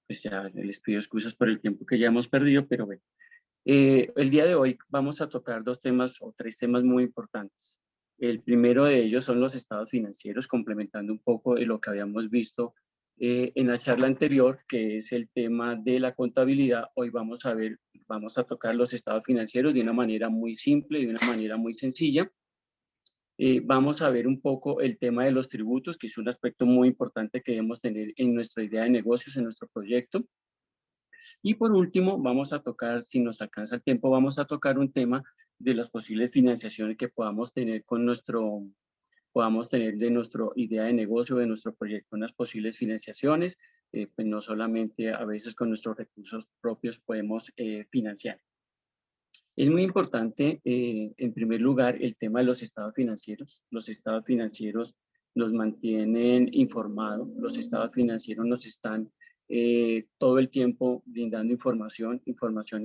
pues ya les pido excusas por el tiempo que ya hemos perdido, pero bueno. El día de hoy vamos a tocar dos temas o tres temas muy importantes. El primero de ellos son los estados financieros, complementando un poco de lo que habíamos visto en la charla anterior, que es el tema de la contabilidad. Hoy vamos a tocar los estados financieros de una manera muy simple, de una manera muy sencilla. Vamos a ver un poco el tema de los tributos, que es un aspecto muy importante que debemos tener en nuestra idea de negocios, en nuestro proyecto. Y por último, vamos a tocar, si nos alcanza el tiempo, vamos a tocar un tema de las posibles financiaciones que podamos tener de nuestra idea de negocio, de nuestro proyecto, unas posibles financiaciones, pues no solamente a veces con nuestros recursos propios podemos financiar. Es muy importante, en primer lugar, el tema de los estados financieros. Los estados financieros nos mantienen informados, los estados financieros nos están todo el tiempo brindando información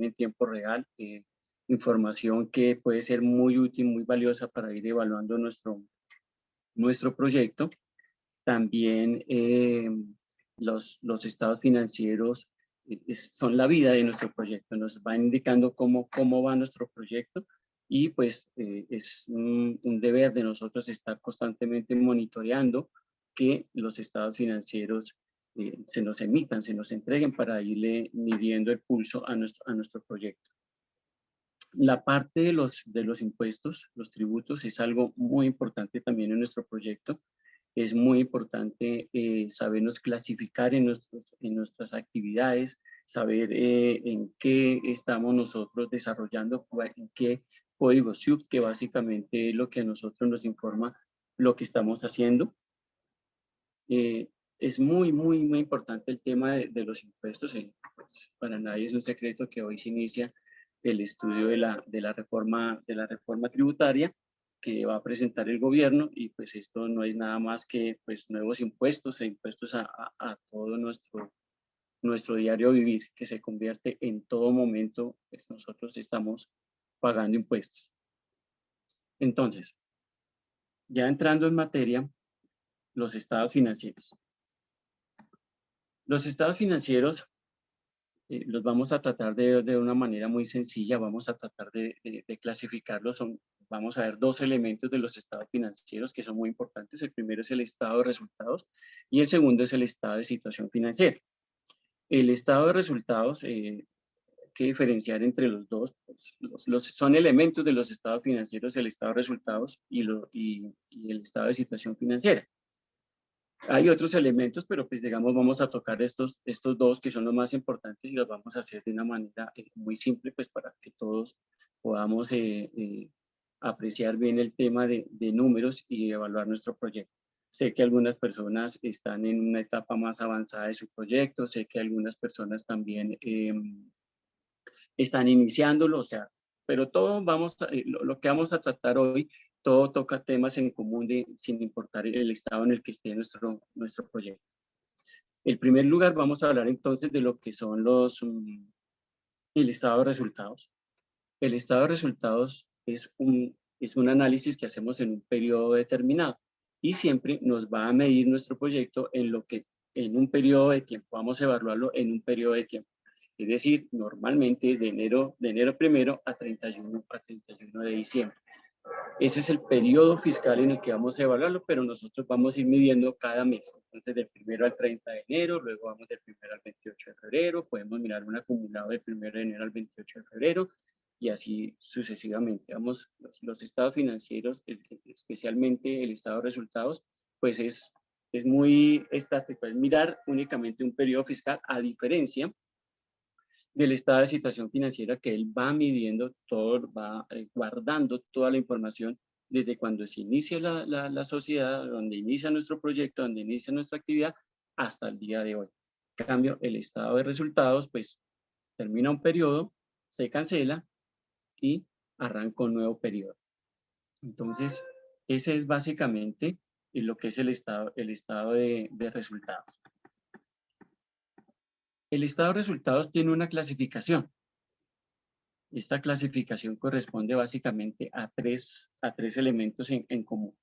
en tiempo real, información que puede ser muy útil, muy valiosa para ir evaluando nuestro proyecto. También los estados financieros son la vida de nuestro proyecto, nos va indicando cómo va nuestro proyecto y pues es un deber de nosotros estar constantemente monitoreando que los estados financieros se nos emitan, se nos entreguen para irle midiendo el pulso a nuestro proyecto. La parte de los impuestos, los tributos, es algo muy importante también en nuestro proyecto. Es muy importante sabernos clasificar en nuestras actividades, saber en qué estamos nosotros desarrollando, en qué código SUB, que básicamente es lo que a nosotros nos informa lo que estamos haciendo. Es muy, muy, muy importante el tema de los impuestos. Pues, para nadie es un secreto que hoy se inicia el estudio de la reforma tributaria que va a presentar el gobierno, y pues esto no es nada más que pues nuevos impuestos e impuestos a todo nuestro diario vivir, que se convierte en todo momento, pues nosotros estamos pagando impuestos. Entonces, ya entrando en materia, los estados financieros. Los estados financieros los vamos a tratar de una manera muy sencilla, vamos a tratar de clasificarlos. Vamos a ver dos elementos de los estados financieros que son muy importantes. El primero es el estado de resultados y el segundo es el estado de situación financiera. El estado de resultados, hay que diferenciar entre los dos, pues, son elementos de los estados financieros, el estado de resultados y el estado de situación financiera. Hay otros elementos, pero pues digamos vamos a tocar estos dos que son los más importantes y los vamos a hacer de una manera muy simple, pues para que todos podamos apreciar bien el tema de números y evaluar nuestro proyecto. Sé que algunas personas están en una etapa más avanzada de su proyecto, sé que algunas personas también están iniciándolo, o sea, pero todo lo que vamos a tratar hoy, todo toca temas en común sin importar el estado en el que esté nuestro proyecto. En primer lugar, vamos a hablar entonces de lo que son el estado de resultados. El estado de resultados es un análisis que hacemos en un periodo determinado y siempre nos va a medir nuestro proyecto en un periodo de tiempo. Vamos a evaluarlo en un periodo de tiempo. Es decir, normalmente es de enero primero a 31 de diciembre. Ese es el periodo fiscal en el que vamos a evaluarlo, pero nosotros vamos a ir midiendo cada mes. Entonces, del 1 al 30 de enero, luego vamos del 1 al 28 de febrero, podemos mirar un acumulado del 1 de enero al 28 de febrero, y así sucesivamente. Vamos, los estados financieros, especialmente el estado de resultados, pues es muy estático, es mirar únicamente un periodo fiscal, a diferencia del estado de situación financiera, que él va midiendo todo, va guardando toda la información desde cuando se inicia la sociedad, donde inicia nuestro proyecto, donde inicia nuestra actividad, hasta el día de hoy. En cambio, el estado de resultados, pues termina un periodo, se cancela y arranca un nuevo periodo. Entonces, ese es básicamente lo que es el estado de resultados. El estado de resultados tiene una clasificación. Esta clasificación corresponde básicamente a tres elementos en común.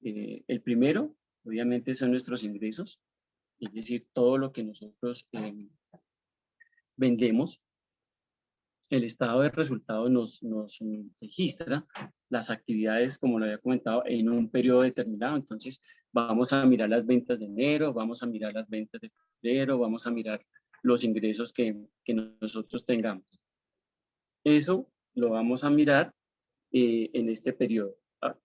El primero, obviamente, son nuestros ingresos, es decir, todo lo que nosotros vendemos, el estado de resultados nos registra las actividades, como lo había comentado, en un periodo determinado. Entonces, vamos a mirar las ventas de enero, vamos a mirar las ventas de febrero, vamos a mirar los ingresos que nosotros tengamos. Eso lo vamos a mirar en este periodo.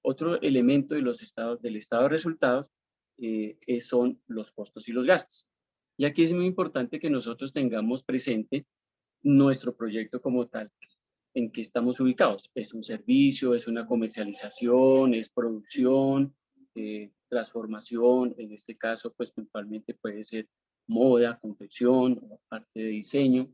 Otro elemento de los estados, del estado de resultados son los costos y los gastos. Y aquí es muy importante que nosotros tengamos presente nuestro proyecto como tal, en qué estamos ubicados. ¿Es un servicio, es una comercialización, es producción, transformación? En este caso, pues puntualmente puede ser moda, confección, o parte de diseño.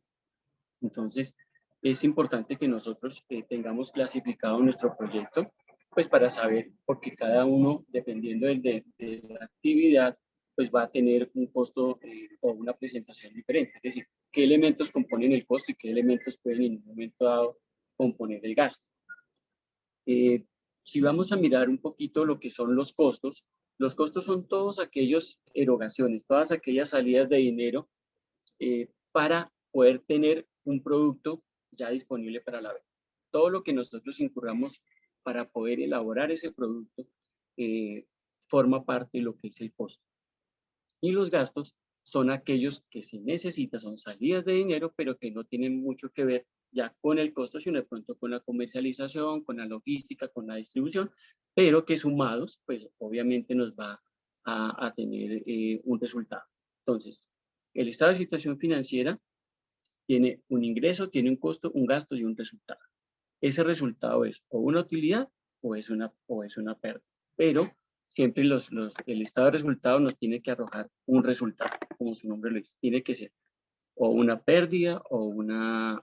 Entonces, es importante que nosotros tengamos clasificado nuestro proyecto, pues para saber, porque cada uno, dependiendo de la actividad, pues va a tener un costo o una presentación diferente. Es decir, qué elementos componen el costo y qué elementos pueden en un momento dado componer el gasto. Si vamos a mirar un poquito lo que son los costos son todas aquellas erogaciones, todas aquellas salidas de dinero para poder tener un producto ya disponible para la venta. Todo lo que nosotros incurramos para poder elaborar ese producto forma parte de lo que es el costo. Y los gastos son aquellos que se necesitan, son salidas de dinero, pero que no tienen mucho que ver ya con el costo, sino de pronto con la comercialización, con la logística, con la distribución, pero que sumados, pues obviamente nos va a tener un resultado. Entonces, el estado de situación financiera tiene un ingreso, tiene un costo, un gasto y un resultado. Ese resultado es o una utilidad o es una pérdida. Pero siempre el estado de resultado nos tiene que arrojar un resultado, como su nombre lo dice. Tiene que ser o una pérdida o una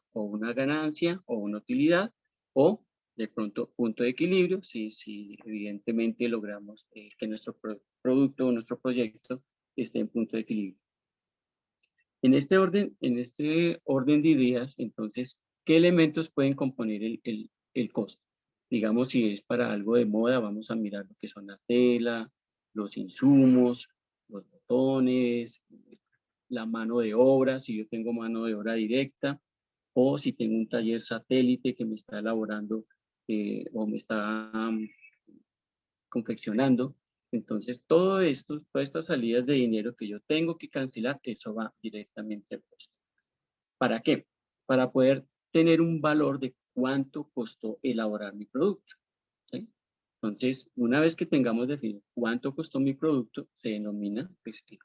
ganancia o una utilidad o de pronto punto de equilibrio si evidentemente logramos que nuestro producto o nuestro proyecto esté en punto de equilibrio. En este orden de ideas, entonces, ¿qué elementos pueden componer el costo? Digamos, si es para algo de moda, vamos a mirar lo que son la tela, los insumos, los botones, la mano de obra, si yo tengo mano de obra directa, o si tengo un taller satélite que me está elaborando o me está confeccionando. Entonces, todo esto, todas estas salidas de dinero que yo tengo que cancelar, eso va directamente al costo. ¿Para qué? Para poder tener un valor de cuánto costó elaborar mi producto. ¿Sí? Entonces, una vez que tengamos definido cuánto costó mi producto, se denomina pues, el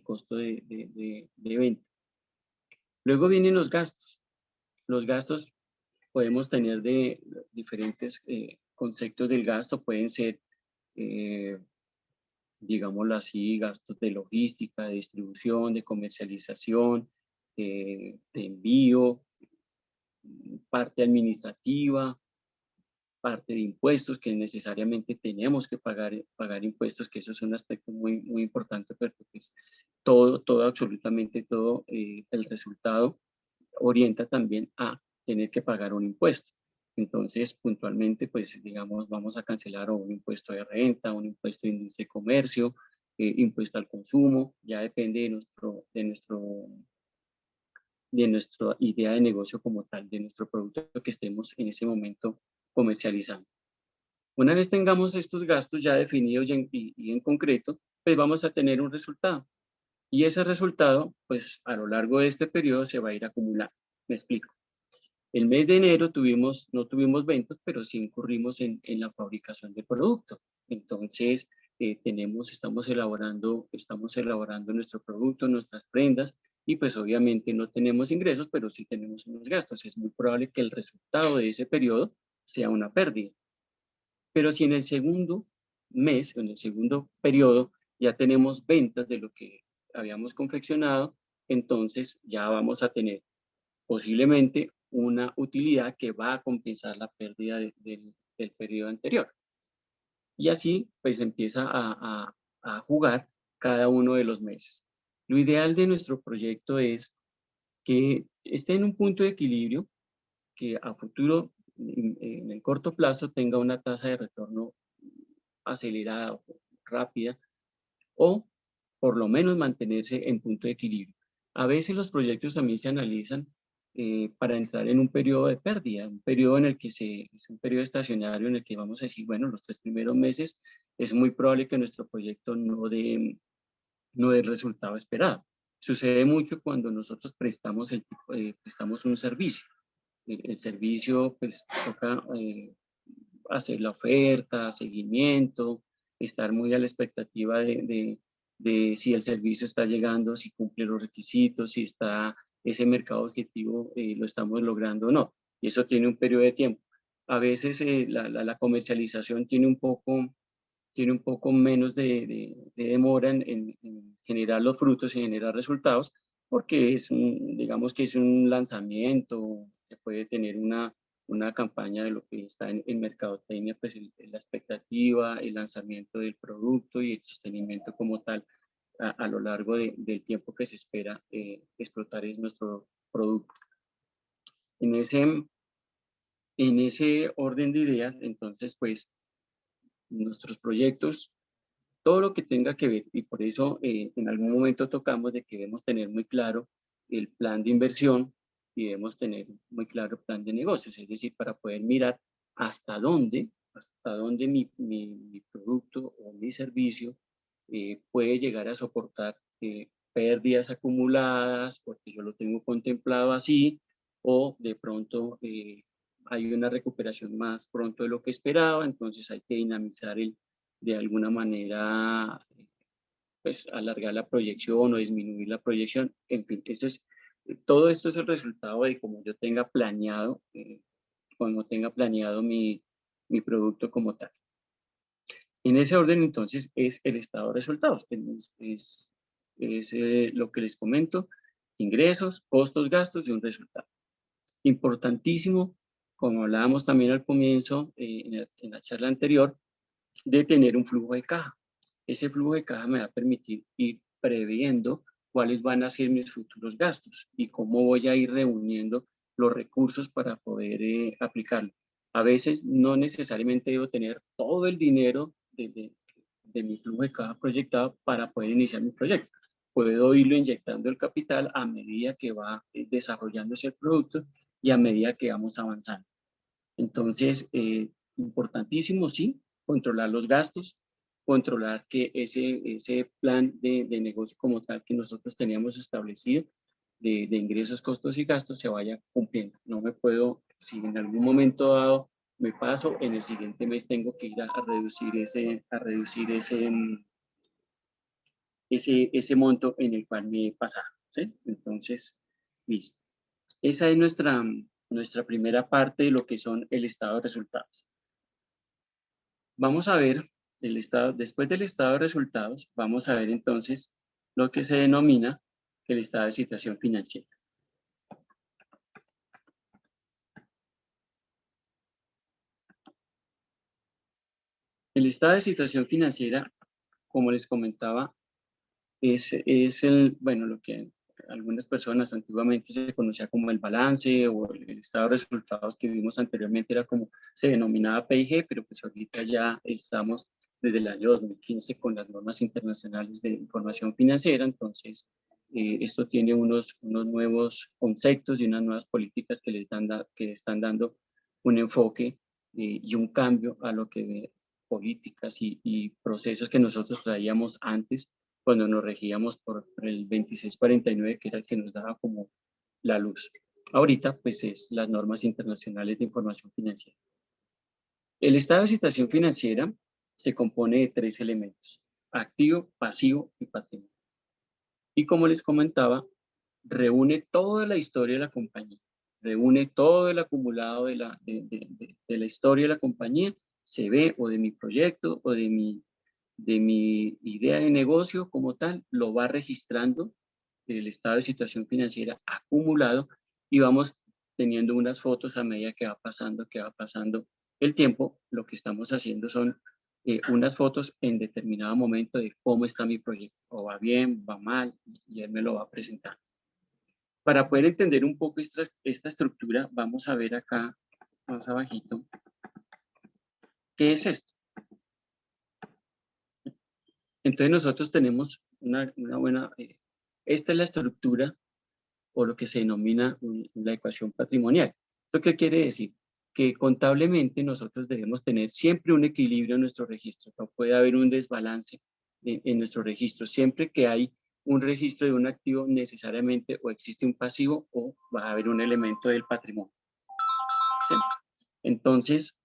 costo de venta. Luego vienen los gastos. Los gastos podemos tener de diferentes conceptos del gasto, pueden ser digámoslo así, gastos de logística, de distribución, de comercialización, de envío, parte administrativa, parte de impuestos que necesariamente tenemos que pagar impuestos, que eso es un aspecto muy, muy importante, porque pues todo, absolutamente todo, el resultado orienta también a tener que pagar un impuesto. Entonces, puntualmente, pues, digamos, vamos a cancelar un impuesto de renta, un impuesto de industria y comercio, impuesto al consumo, ya depende de nuestra idea de negocio como tal, de nuestro producto que estemos en ese momento comercializando. Una vez tengamos estos gastos ya definidos y en concreto, pues vamos a tener un resultado. Y ese resultado, pues a lo largo de este periodo se va a ir acumulando. Me explico. El mes de enero no tuvimos ventas, pero sí incurrimos en la fabricación de producto. Entonces, estamos elaborando nuestro producto, nuestras prendas, y pues obviamente no tenemos ingresos, pero sí tenemos unos gastos. Es muy probable que el resultado de ese periodo sea una pérdida. Pero si en el segundo mes, o en el segundo periodo, ya tenemos ventas de lo que habíamos confeccionado, entonces ya vamos a tener posiblemente una utilidad que va a compensar la pérdida del periodo anterior. Y así pues empieza a jugar cada uno de los meses. Lo ideal de nuestro proyecto es que esté en un punto de equilibrio, que a futuro, en el corto plazo, tenga una tasa de retorno acelerada o rápida, o por lo menos mantenerse en punto de equilibrio. A veces los proyectos también se analizan para entrar en un periodo de pérdida, un periodo en el que es un periodo estacionario en el que vamos a decir, bueno, los 3 primeros meses es muy probable que nuestro proyecto no dé el resultado esperado. Sucede mucho cuando nosotros prestamos un servicio. El servicio, pues, toca hacer la oferta, seguimiento, estar muy a la expectativa de si el servicio está llegando, si cumple los requisitos, si está ese mercado objetivo, lo estamos logrando o no. Y eso tiene un periodo de tiempo. A veces la comercialización tiene un poco menos de demora en generar los frutos, en generar resultados, porque digamos que es un lanzamiento, que puede tener una campaña de lo que está en mercadotecnia, pues la expectativa, el lanzamiento del producto y el sostenimiento como tal a lo largo del tiempo que se espera explotar es nuestro producto. En ese orden de ideas, entonces, pues, nuestros proyectos, todo lo que tenga que ver, y por eso en algún momento tocamos de que debemos tener muy claro el plan de inversión y debemos tener muy claro el plan de negocios, es decir, para poder mirar hasta dónde mi producto o mi servicio puede llegar a soportar pérdidas acumuladas, porque yo lo tengo contemplado así, o de pronto hay una recuperación más pronto de lo que esperaba, entonces hay que dinamizar de alguna manera, pues alargar la proyección o disminuir la proyección. En fin, todo esto es el resultado de cómo yo tenga planeado, cuando tenga planeado mi producto como tal. En ese orden, entonces, es el estado de resultados. Es lo que les comento, ingresos, costos, gastos y un resultado. Importantísimo, como hablábamos también al comienzo, en la charla anterior, de tener un flujo de caja. Ese flujo de caja me va a permitir ir previendo cuáles van a ser mis futuros gastos y cómo voy a ir reuniendo los recursos para poder aplicarlo. A veces no necesariamente debo tener todo el dinero de mi flujo de caja proyectado para poder iniciar mi proyecto. Puedo irlo inyectando el capital a medida que va desarrollándose el producto y a medida que vamos avanzando. Entonces, importantísimo, sí, controlar los gastos, controlar que ese plan de negocio como tal que nosotros teníamos establecido, de ingresos, costos y gastos, se vaya cumpliendo. No me puedo, si en algún momento dado me paso, en el siguiente mes tengo que ir a reducir ese monto en el cual me he pasado, ¿sí? Entonces, listo. Esa es nuestra primera parte de lo que son el estado de resultados. Vamos a ver después del estado de resultados, vamos a ver entonces lo que se denomina el estado de situación financiera. El estado de situación financiera, como les comentaba, es bueno, lo que algunas personas antiguamente se conocía como el balance o el estado de resultados que vimos anteriormente era como se denominaba PIG, pero pues ahorita ya estamos desde el año 2015 con las normas internacionales de información financiera, entonces esto tiene unos nuevos conceptos y unas nuevas políticas que están dando un enfoque y un cambio a lo que políticas y procesos que nosotros traíamos antes cuando nos regíamos por el 2649, que era el que nos daba como la luz. Ahorita, pues es las normas internacionales de información financiera. El estado de situación financiera se compone de 3 elementos: activo, pasivo y patrimonio. Y como les comentaba, reúne toda la historia de la compañía, reúne todo el acumulado de la historia de la compañía, se ve o de mi proyecto o de mi idea de negocio como tal, lo va registrando el estado de situación financiera acumulado y vamos teniendo unas fotos a medida que va pasando el tiempo. Lo que estamos haciendo son unas fotos en determinado momento de cómo está mi proyecto, o va bien, va mal, y él me lo va a presentar. Para poder entender un poco esta estructura, vamos a ver acá, más abajito, ¿qué es esto? Entonces nosotros tenemos una buena Esta es la estructura o lo que se denomina la ecuación patrimonial. ¿Esto qué quiere decir? Que contablemente nosotros debemos tener siempre un equilibrio en nuestro registro. No puede haber un desbalance en nuestro registro. Siempre que hay un registro de un activo, necesariamente o existe un pasivo o va a haber un elemento del patrimonio. ¿Sí? Entonces,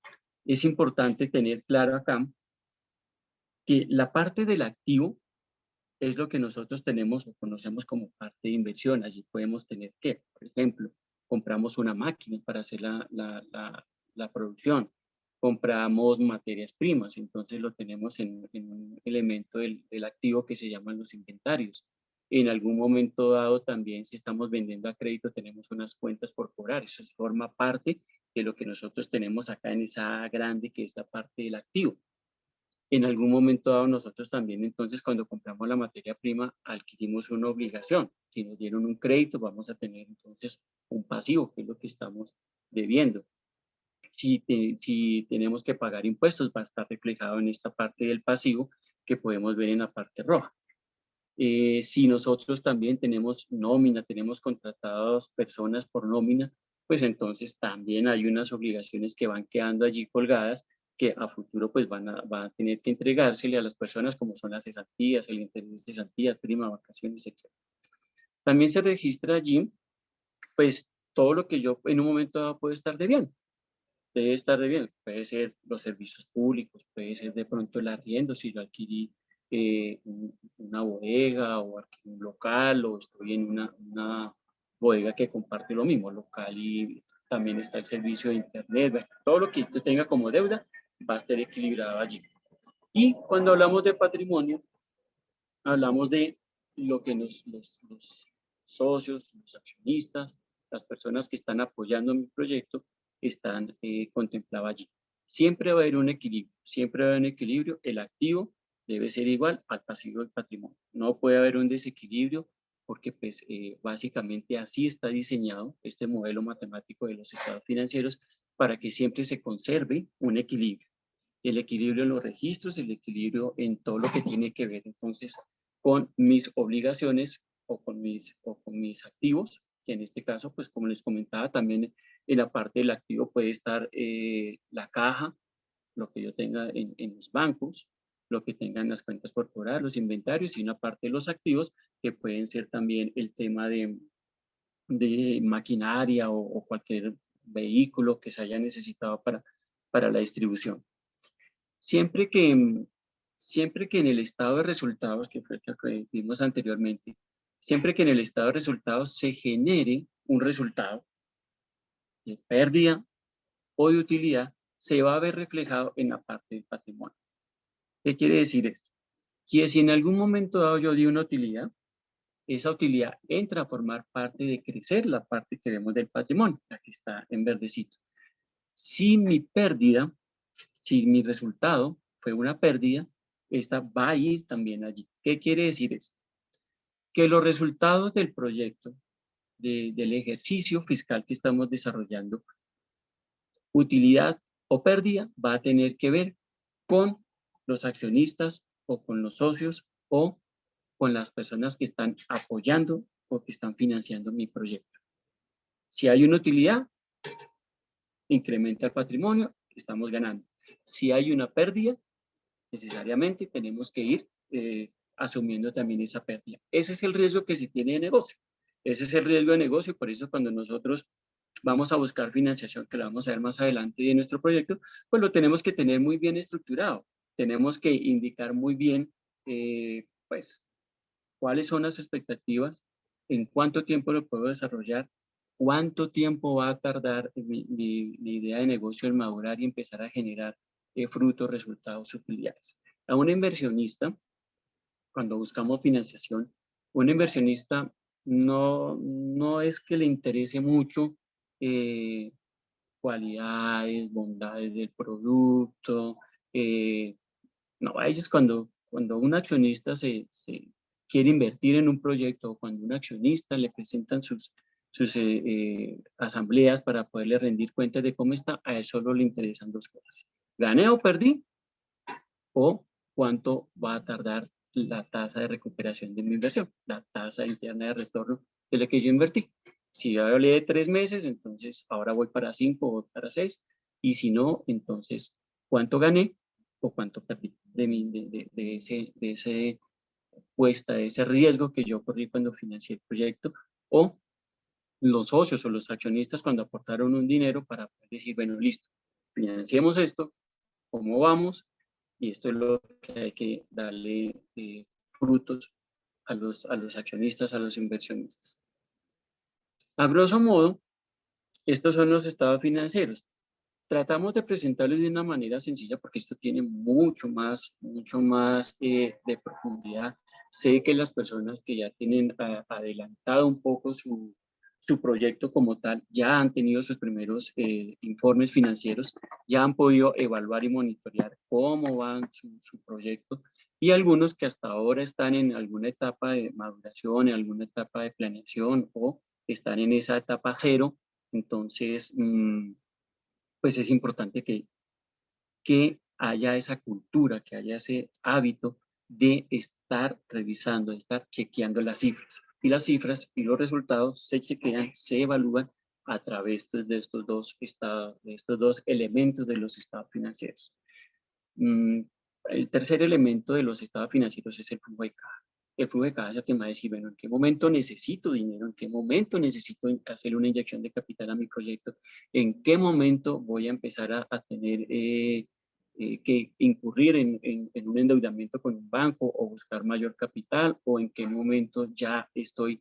es importante tener claro acá que la parte del activo es lo que nosotros tenemos o conocemos como parte de inversión. Allí podemos tener que, por ejemplo, compramos una máquina para hacer la producción, compramos materias primas, entonces lo tenemos en un elemento del activo que se llaman los inventarios. En algún momento dado también, si estamos vendiendo a crédito, tenemos unas cuentas por cobrar. Eso forma parte de lo que nosotros tenemos acá en esa grande, que es la parte del activo. En algún momento dado nosotros también, entonces, cuando compramos la materia prima, adquirimos una obligación. Si nos dieron un crédito, vamos a tener entonces un pasivo, que es lo que estamos debiendo. Si tenemos que pagar impuestos, va a estar reflejado en esta parte del pasivo que podemos ver en la parte roja. Si nosotros también tenemos nómina, tenemos contratadas personas por nómina, pues entonces también hay unas obligaciones que van quedando allí colgadas que a futuro pues van a tener que entregársele a las personas, como son las cesantías, el interés de cesantías, prima, vacaciones, etc. También se registra allí pues todo lo que yo en un momento dado puedo estar debiendo. Debe estar debiendo, puede ser los servicios públicos, puede ser de pronto el arriendo, si yo adquirí una bodega o un local, o estoy en una bodega que comparte lo mismo, local, y también está el servicio de internet. Bueno, todo lo que yo tenga como deuda va a estar equilibrado allí. Y cuando hablamos de patrimonio, hablamos de lo que los socios, los accionistas, las personas que están apoyando mi proyecto están contemplados allí. Siempre va a haber un equilibrio, siempre va a haber un equilibrio. El activo debe ser igual al pasivo del patrimonio. No puede haber un desequilibrio porque pues básicamente así está diseñado este modelo matemático de los estados financieros para que siempre se conserve un equilibrio. El equilibrio en los registros, el equilibrio en todo lo que tiene que ver entonces con mis obligaciones o con mis activos, que en este caso, pues como les comentaba, también en la parte del activo puede estar la caja, lo que yo tenga en los bancos, lo que tengan las cuentas por cobrar, los inventarios, y una parte de los activos que pueden ser también el tema de maquinaria o cualquier vehículo que se haya necesitado para la distribución. Siempre que en el estado de resultados, que fue lo que vimos anteriormente, siempre que en el estado de resultados se genere un resultado de pérdida o de utilidad, se va a ver reflejado en la parte del patrimonio. ¿Qué quiere decir esto? Que si en algún momento dado yo di una utilidad, esa utilidad entra a formar parte de crecer la parte que vemos del patrimonio, la que está en verdecito. Si mi pérdida, si mi resultado fue una pérdida, esta va a ir también allí. ¿Qué quiere decir esto? Que los resultados del proyecto, del ejercicio fiscal que estamos desarrollando, utilidad o pérdida, va a tener que ver con los accionistas o con los socios o con las personas que están apoyando o que están financiando mi proyecto. Si hay una utilidad, incrementa el patrimonio, estamos ganando. Si hay una pérdida, necesariamente tenemos que ir asumiendo también esa pérdida. Ese es el riesgo que se tiene de negocio. Ese es el riesgo de negocio, por eso cuando nosotros vamos a buscar financiación, que la vamos a ver más adelante de nuestro proyecto, pues lo tenemos que tener muy bien estructurado. Tenemos que indicar muy bien, pues, cuáles son las expectativas, en cuánto tiempo lo puedo desarrollar, cuánto tiempo va a tardar mi idea de negocio en madurar y empezar a generar frutos, resultados, utilidades. A un inversionista, cuando buscamos financiación, un inversionista no es que le interese mucho cualidades, bondades del producto. No, a ellos cuando un accionista se quiere invertir en un proyecto, o cuando un accionista le presentan sus asambleas para poderle rendir cuentas de cómo está, a él solo le interesan dos cosas: gané o perdí, o cuánto va a tardar la tasa de recuperación de mi inversión, la tasa interna de retorno de la que yo invertí. Si yo hablé de 3 meses, entonces ahora voy para 5 o para 6, y si no, entonces, ¿cuánto gané o cuánto perdí de ese puesta, de ese riesgo que yo corrí cuando financié el proyecto? O los socios o los accionistas cuando aportaron un dinero para decir, bueno, listo, financiemos esto, ¿cómo vamos? Y esto es lo que hay que darle frutos a los accionistas, a los inversionistas. A grosso modo, estos son los estados financieros. Tratamos de presentarlos de una manera sencilla porque esto tiene mucho más de profundidad. Sé que las personas que ya tienen adelantado un poco su proyecto como tal, ya han tenido sus primeros informes financieros, ya han podido evaluar y monitorear cómo va su proyecto, y algunos que hasta ahora están en alguna etapa de maduración, en alguna etapa de planeación, o están en esa etapa cero. Entonces, pues es importante que haya esa cultura, que haya ese hábito de estar revisando, de estar chequeando las cifras. Y las cifras y los resultados se chequean, se evalúan a través de estos dos estados, de estos dos elementos de los estados financieros. El tercer elemento de los estados financieros es el flujo de caja. El flujo de caja es el que me va a decir, bueno, ¿en qué momento necesito dinero? ¿En qué momento necesito hacer una inyección de capital a mi proyecto? ¿En qué momento voy a empezar a tener que incurrir en un endeudamiento con un banco o buscar mayor capital? ¿O en qué momento ya estoy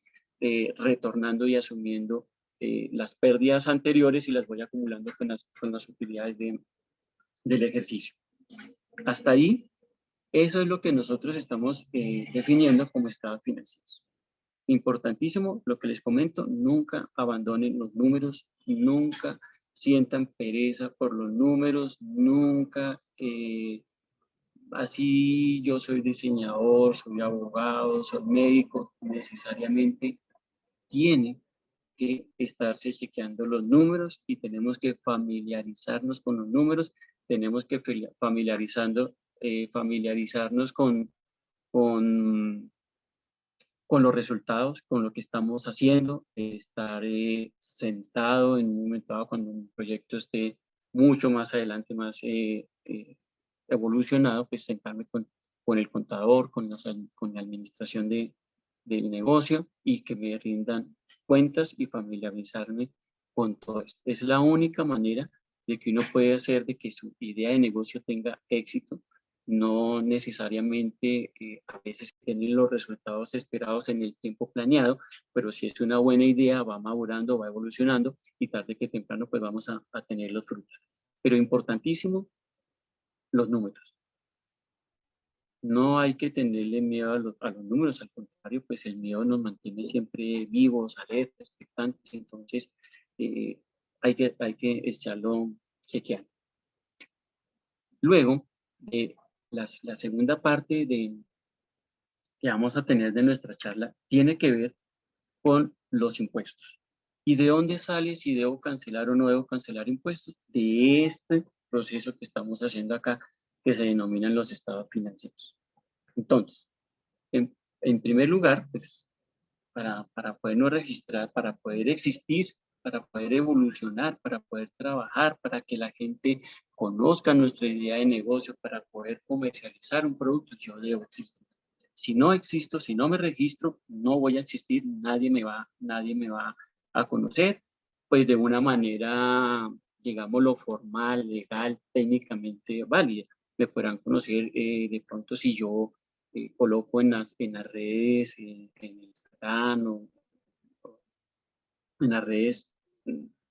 retornando y asumiendo las pérdidas anteriores y las voy acumulando con las utilidades del ejercicio? Hasta ahí, eso es lo que nosotros estamos definiendo como estados financieros. Importantísimo, lo que les comento, nunca abandonen los números, nunca sientan pereza por los números, nunca, así yo soy diseñador, soy abogado, soy médico, necesariamente tiene que estarse chequeando los números y tenemos que familiarizarnos con los números, tenemos que familiarizarnos con, con los resultados, con lo que estamos haciendo, estar sentado en un momento dado cuando un proyecto esté mucho más adelante, más evolucionado, pues sentarme con el contador, con la administración del negocio y que me rindan cuentas y familiarizarme con todo esto. Es la única manera de que uno puede hacer de que su idea de negocio tenga éxito. No necesariamente a veces tienen los resultados esperados en el tiempo planeado, pero si es una buena idea, va madurando, va evolucionando y tarde que temprano pues vamos a tener los frutos. Pero importantísimo, los números. No hay que tenerle miedo a los números, al contrario, pues el miedo nos mantiene siempre vivos, alertas, expectantes, entonces hay que echarlo chequeando. Luego, la segunda parte que vamos a tener de nuestra charla tiene que ver con los impuestos. ¿Y de dónde sale si debo cancelar o no debo cancelar impuestos? De este proceso que estamos haciendo acá, que se denominan los estados financieros. Entonces, en primer lugar, pues, para podernos registrar, para poder existir, para poder evolucionar, para poder trabajar, para que la gente conozca nuestra idea de negocio, para poder comercializar un producto, yo debo existir. Si no existo, si no me registro, no voy a existir, nadie me va a conocer, pues de una manera, digámoslo, formal, legal, técnicamente válida. Me podrán conocer de pronto si yo coloco en las redes, en Instagram o en las redes,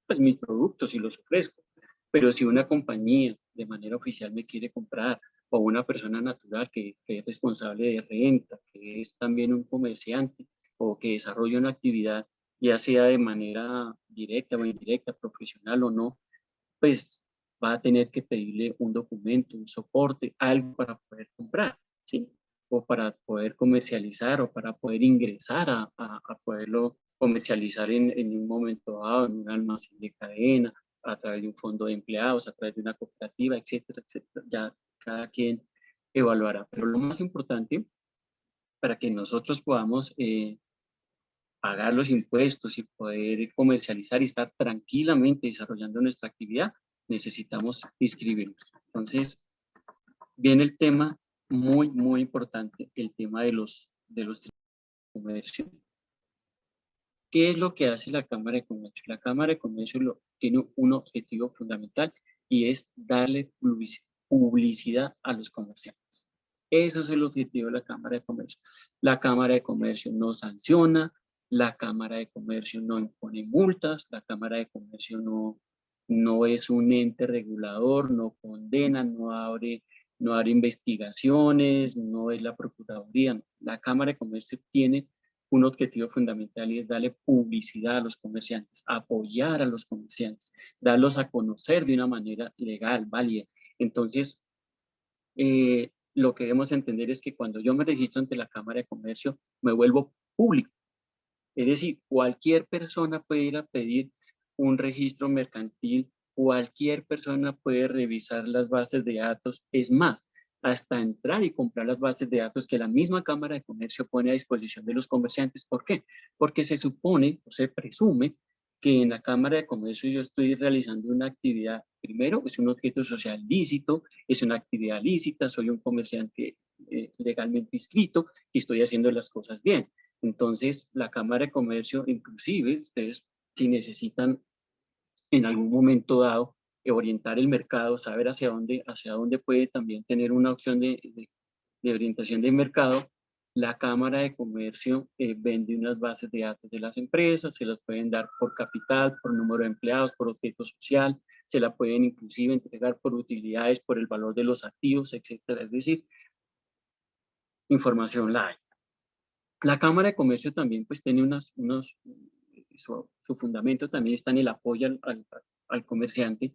pues mis productos y los ofrezco. Pero si una compañía de manera oficial me quiere comprar, o una persona natural que es responsable de renta, que es también un comerciante, o que desarrolla una actividad, ya sea de manera directa o indirecta, profesional o no, pues va a tener que pedirle un documento, un soporte, algo para poder comprar, ¿sí? O para poder comercializar o para poder ingresar a poderlo comercializar en un momento dado, en un almacén de cadena, a través de un fondo de empleados, a través de una cooperativa, etcétera, etcétera. Ya cada quien evaluará. Pero lo más importante para que nosotros podamos pagar los impuestos y poder comercializar y estar tranquilamente desarrollando nuestra actividad, necesitamos inscribirnos. Entonces, viene el tema muy, muy importante, el tema de los tributos de comercio. ¿Qué es lo que hace la Cámara de Comercio? La Cámara de Comercio tiene un objetivo fundamental y es darle publicidad a los comerciantes. Eso es el objetivo de la Cámara de Comercio. La Cámara de Comercio no sanciona, la Cámara de Comercio no impone multas, la Cámara de Comercio no es un ente regulador, no condena, no abre investigaciones, no es la Procuraduría. La Cámara de Comercio tiene un objetivo fundamental y es darle publicidad a los comerciantes, apoyar a los comerciantes, darlos a conocer de una manera legal, válida. Entonces, lo que debemos entender es que cuando yo me registro ante la Cámara de Comercio, me vuelvo público. Es decir, cualquier persona puede ir a pedir un registro mercantil, cualquier persona puede revisar las bases de datos, es más, hasta entrar y comprar las bases de datos que la misma Cámara de Comercio pone a disposición de los comerciantes. ¿Por qué? Porque se supone o se presume que en la Cámara de Comercio yo estoy realizando una actividad, primero, es un objeto social lícito, es una actividad lícita, soy un comerciante legalmente inscrito y estoy haciendo las cosas bien. Entonces, la Cámara de Comercio, inclusive, ustedes si necesitan en algún momento dado orientar el mercado, saber hacia dónde puede también tener una opción de orientación de mercado, la Cámara de Comercio vende unas bases de datos de las empresas, se las pueden dar por capital, por número de empleados, por objeto social, se la pueden inclusive entregar por utilidades, por el valor de los activos, etcétera. Es decir, información la hay. La Cámara de Comercio también pues tiene su fundamento también está en el apoyo al comerciante.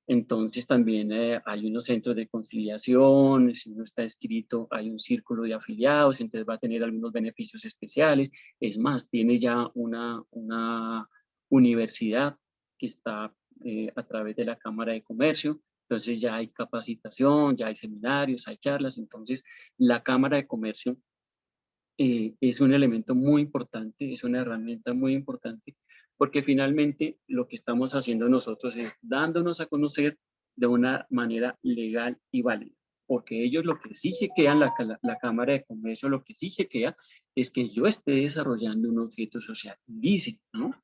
Entonces también hay unos centros de conciliación, si uno está inscrito hay un círculo de afiliados, entonces va a tener algunos beneficios especiales. Es más, tiene ya una universidad que está a través de la Cámara de Comercio, entonces ya hay capacitación, ya hay seminarios, hay charlas, entonces la Cámara de Comercio es un elemento muy importante, es una herramienta muy importante, porque finalmente lo que estamos haciendo nosotros es dándonos a conocer de una manera legal y válida, porque ellos lo que sí chequean, la Cámara de Comercio lo que sí chequea es que yo esté desarrollando un objeto social ilícito, ¿no?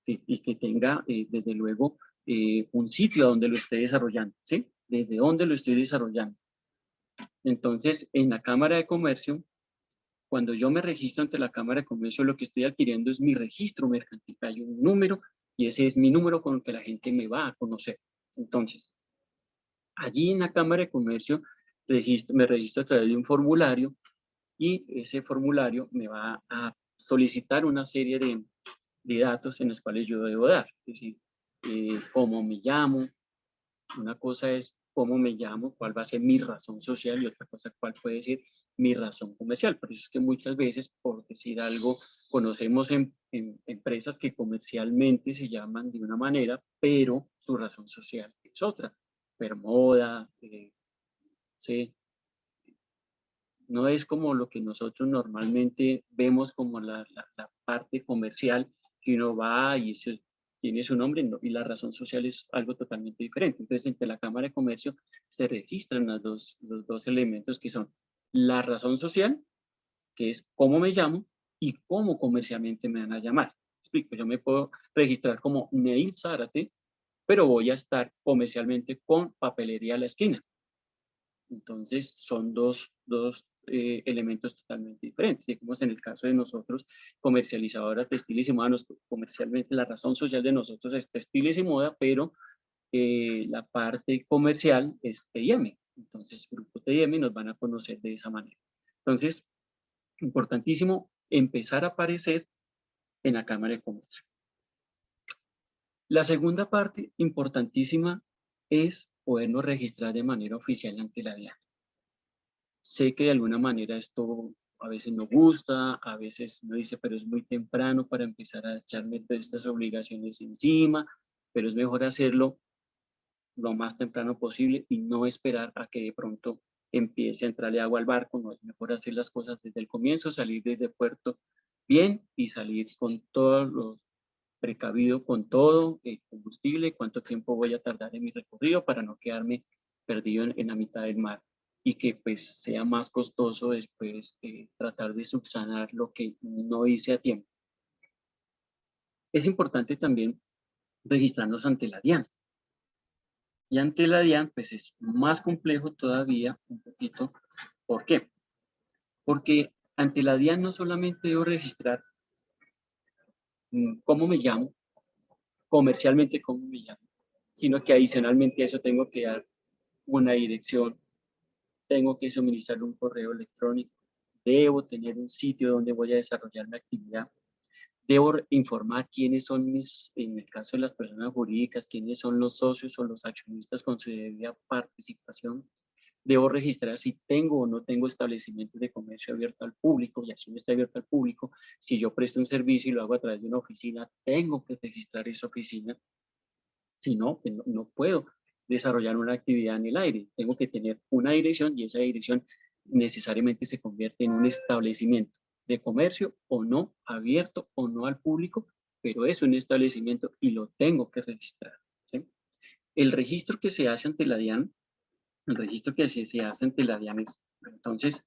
Y que tenga, desde luego, un sitio donde lo esté desarrollando, ¿sí? Desde dónde lo estoy desarrollando. Entonces, en la Cámara de Comercio, cuando yo me registro ante la Cámara de Comercio, lo que estoy adquiriendo es mi registro mercantil. Hay un número y ese es mi número con el que la gente me va a conocer. Entonces, allí en la Cámara de Comercio me registro a través de un formulario y ese formulario me va a solicitar una serie de datos en los cuales yo debo dar. Es decir, cómo me llamo, una cosa es cómo me llamo, cuál va a ser mi razón social y otra cosa cuál puede ser mi razón comercial. Por eso es que muchas veces, por decir algo, conocemos en empresas que comercialmente se llaman de una manera, pero su razón social es otra. Permoda, ¿sí? No es como lo que nosotros normalmente vemos como la parte comercial, que uno va y eso tiene su nombre, ¿no? Y la razón social es algo totalmente diferente. Entonces, entre la Cámara de Comercio se registran los dos elementos que son la razón social, que es cómo me llamo, y cómo comercialmente me van a llamar. Explico, yo me puedo registrar como Neil Zárate, pero voy a estar comercialmente con Papelería a la Esquina. Entonces, son dos elementos totalmente diferentes. Digamos, en el caso de nosotros, comercializadoras textiles y moda, comercialmente la razón social de nosotros es textiles y moda, pero la parte comercial es T&M. Entonces, Grupo T&M nos van a conocer de esa manera. Entonces, importantísimo empezar a aparecer en la Cámara de Comercio. La segunda parte importantísima es podernos registrar de manera oficial ante la DIAN. Sé que de alguna manera esto a veces no gusta, a veces no dice, pero es muy temprano para empezar a echarme todas estas obligaciones encima, pero es mejor hacerlo lo más temprano posible y no esperar a que de pronto empiece a entrarle agua al barco. No es mejor hacer las cosas desde el comienzo, salir desde puerto bien y salir con todos los precavido con todo, el combustible, cuánto tiempo voy a tardar en mi recorrido para no quedarme perdido en la mitad del mar y que pues sea más costoso después tratar de subsanar lo que no hice a tiempo. Es importante también registrarnos ante la DIAN. Y ante la DIAN pues es más complejo todavía un poquito. ¿Por qué? Porque ante la DIAN no solamente debo registrar cómo me llamo, comercialmente cómo me llamo, sino que adicionalmente a eso tengo que dar una dirección, tengo que suministrar un correo electrónico, debo tener un sitio donde voy a desarrollar mi actividad, debo informar quiénes son en el caso de las personas jurídicas, quiénes son los socios o los accionistas con su debida participación, debo registrar si tengo o no tengo establecimientos de comercio abierto al público, y así no está abierto al público. Si yo presto un servicio y lo hago a través de una oficina, tengo que registrar esa oficina. Si no, pues no puedo desarrollar una actividad en el aire. Tengo que tener una dirección y esa dirección necesariamente se convierte en un establecimiento de comercio o no, abierto o no al público, pero es un establecimiento y lo tengo que registrar. ¿Sí? El registro que se hace ante la DIAN, el registro que se hace ante la DIAN es, entonces,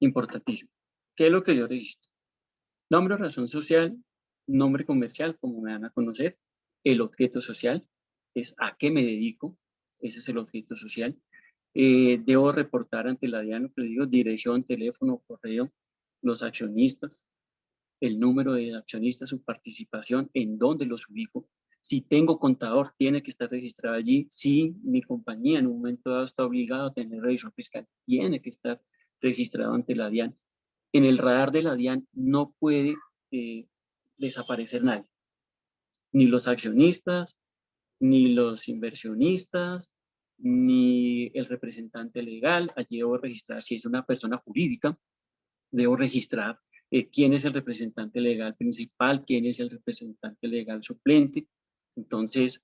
importantísimo. ¿Qué es lo que yo registro? Nombre, razón social, nombre comercial, como me van a conocer, el objeto social, es a qué me dedico, ese es el objeto social. Debo reportar ante la DIAN, que digo, dirección, teléfono, correo, los accionistas, el número de accionistas, su participación, en dónde los ubico. Si tengo contador, tiene que estar registrado allí. Si mi compañía en un momento dado está obligada a tener revisión fiscal, tiene que estar registrado ante la DIAN. En el radar de la DIAN no puede desaparecer nadie, ni los accionistas, ni los inversionistas, ni el representante legal. Allí debo registrar si es una persona jurídica, debo registrar quién es el representante legal principal, quién es el representante legal suplente. Entonces,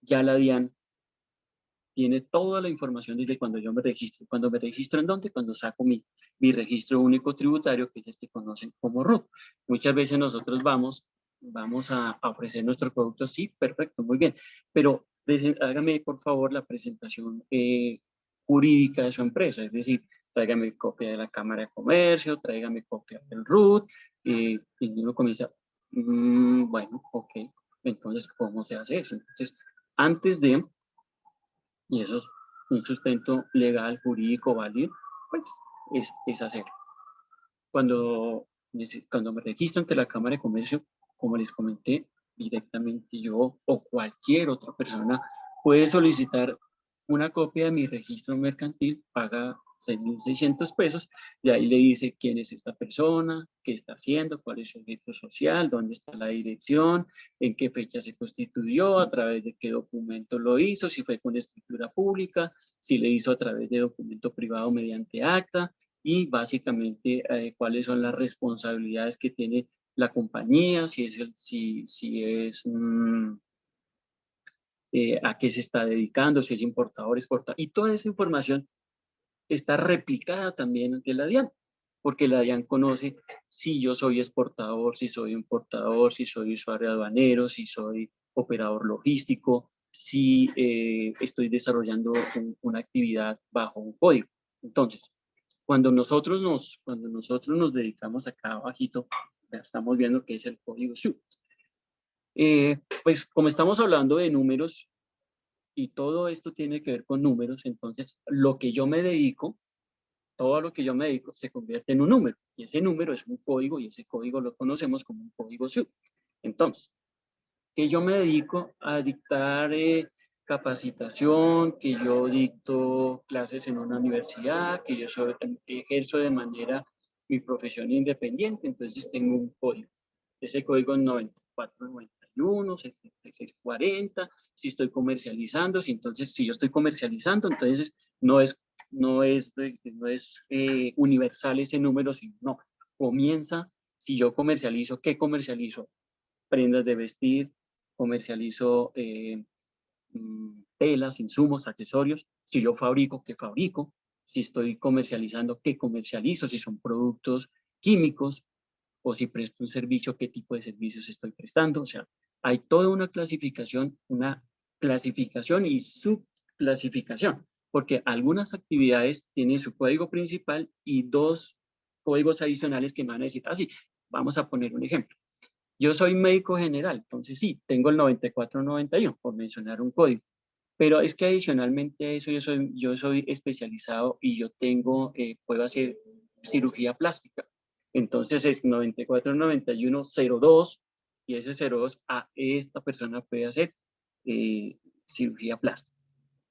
ya la DIAN tiene toda la información desde cuando yo me registro. ¿Cuando me registro en dónde? Cuando saco mi registro único tributario, que es el que conocen como RUT. Muchas veces nosotros vamos a ofrecer nuestros productos, sí, perfecto, muy bien, pero hágame por favor la presentación jurídica de su empresa, es decir, tráigame copia de la Cámara de Comercio, tráigame copia del RUT, y uno comienza, bueno, ok, entonces, ¿cómo se hace eso? Entonces, antes de y eso es un sustento legal, jurídico, válido, pues es hacerlo. Cuando me registro ante la Cámara de Comercio, como les comenté, directamente yo o cualquier otra persona puede solicitar una copia de mi registro mercantil, paga 6.600 pesos, y ahí le dice quién es esta persona, qué está haciendo, cuál es su objeto social, dónde está la dirección, en qué fecha se constituyó, a través de qué documento lo hizo, si fue con escritura pública, si le hizo a través de documento privado mediante acta, y básicamente cuáles son las responsabilidades que tiene la compañía, si es a qué se está dedicando, si es importador, exportador, y toda esa información está replicada también ante la DIAN, porque la DIAN conoce si yo soy exportador, si soy importador, si soy usuario aduanero, si soy operador logístico, si estoy desarrollando una actividad bajo un código. Entonces, cuando nosotros nos dedicamos acá abajito, ya estamos viendo que es el código SUB. Pues como estamos hablando de números y todo esto tiene que ver con números, entonces lo que yo me dedico, todo lo que yo me dedico se convierte en un número, y ese número es un código, y ese código lo conocemos como un código SUB. Entonces, que yo me dedico a dictar capacitación, que yo dicto clases en una universidad, que yo ejerzo de manera mi profesión independiente, entonces tengo un código. Ese código es 9491, 7640, si estoy comercializando, entonces si yo estoy comercializando, entonces no es universal ese número, sino no, comienza, si yo comercializo, ¿qué comercializo? Prendas de vestir, comercializo telas, insumos, accesorios. Si yo fabrico, ¿qué fabrico? si estoy comercializando, qué comercializo, si son productos químicos, o si presto un servicio, qué tipo de servicios estoy prestando. O sea, hay toda una clasificación y subclasificación, porque algunas actividades tienen su código principal y dos códigos adicionales que me van a decir, sí, vamos a poner un ejemplo. Yo soy médico general, entonces sí, tengo el 9491, por mencionar un código. Pero es que adicionalmente a eso yo soy especializado y yo puedo hacer cirugía plástica. Entonces es 949102 y ese 02 a esta persona puede hacer cirugía plástica,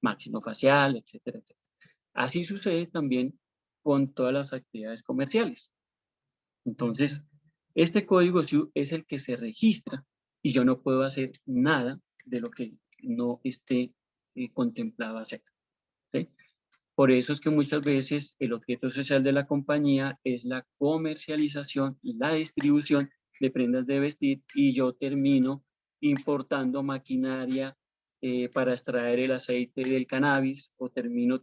maxilofacial, etcétera, etcétera. Así sucede también con todas las actividades comerciales. Entonces, este código SIU es el que se registra y yo no puedo hacer nada de lo que no esté contemplado hacer. ¿Sí? Por eso es que muchas veces el objeto social de la compañía es la comercialización y la distribución de prendas de vestir y yo termino importando maquinaria para extraer el aceite del cannabis o termino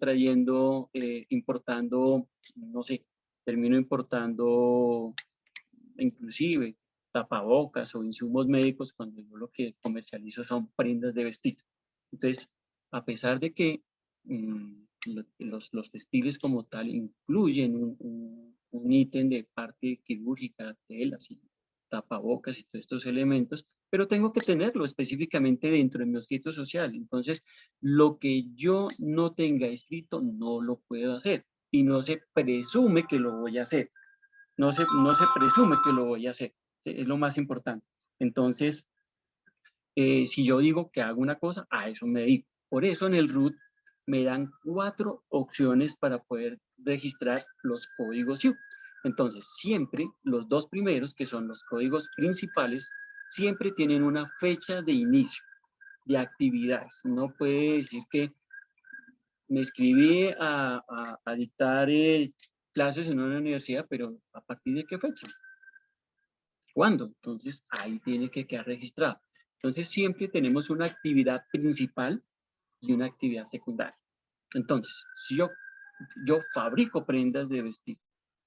importando, no sé, termino importando inclusive tapabocas o insumos médicos cuando yo lo que comercializo son prendas de vestir. Entonces, a pesar de que los textiles como tal incluyen un ítem de parte quirúrgica, telas y tapabocas y todos estos elementos, pero tengo que tenerlo específicamente dentro de mi objeto social. Entonces, lo que yo no tenga escrito no lo puedo hacer y no se presume que lo voy a hacer. No se presume que lo voy a hacer. ¿Sí? Es lo más importante. Entonces, si yo digo que hago una cosa, a eso me dedico. Por eso en el root me dan 4 opciones para poder registrar los códigos SIU. Entonces, siempre los 2 primeros, que son los códigos principales, siempre tienen una fecha de inicio de actividades. No puede decir que me inscribí a dictar clases en una universidad, pero ¿a partir de qué fecha? ¿Cuándo? Entonces, ahí tiene que quedar registrado. Entonces, siempre tenemos una actividad principal y una actividad secundaria. Entonces, si yo fabrico prendas de vestir,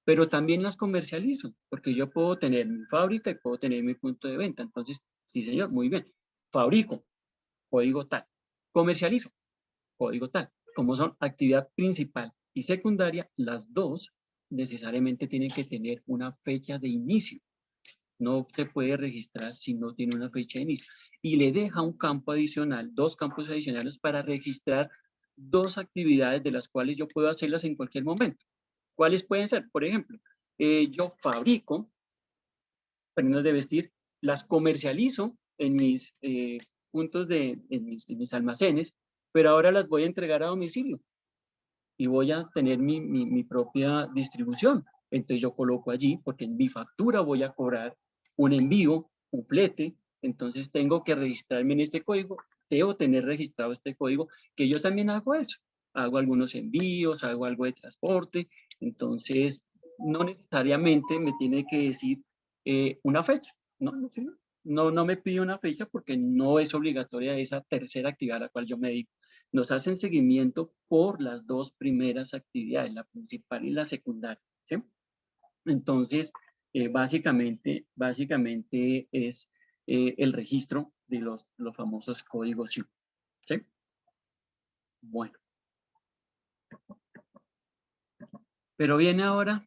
pero también las comercializo, porque yo puedo tener mi fábrica y puedo tener mi punto de venta. Entonces, sí, señor, muy bien. Fabrico, código tal. Comercializo, código tal. Como son actividad principal y secundaria, las dos necesariamente tienen que tener una fecha de inicio. No se puede registrar si no tiene una fecha de inicio. Y le deja un campo adicional, 2 campos adicionales para registrar 2 actividades de las cuales yo puedo hacerlas en cualquier momento. ¿Cuáles pueden ser? Por ejemplo, yo fabrico prendas de vestir, las comercializo en mis puntos en mis almacenes, pero ahora las voy a entregar a domicilio y voy a tener mi propia distribución. Entonces yo coloco allí, porque en mi factura voy a cobrar un envío, un flete, entonces tengo que registrarme en este código, debo tener registrado este código, que yo también hago eso. Hago algunos envíos, hago algo de transporte, entonces no necesariamente me tiene que decir una fecha, no me pide una fecha porque no es obligatoria esa tercera actividad a la cual yo me dedico. Nos hacen seguimiento por las 2 primeras actividades, la principal y la secundaria. ¿Sí? Entonces, básicamente es el registro de los famosos códigos SIU. ¿Sí? Bueno. Pero viene ahora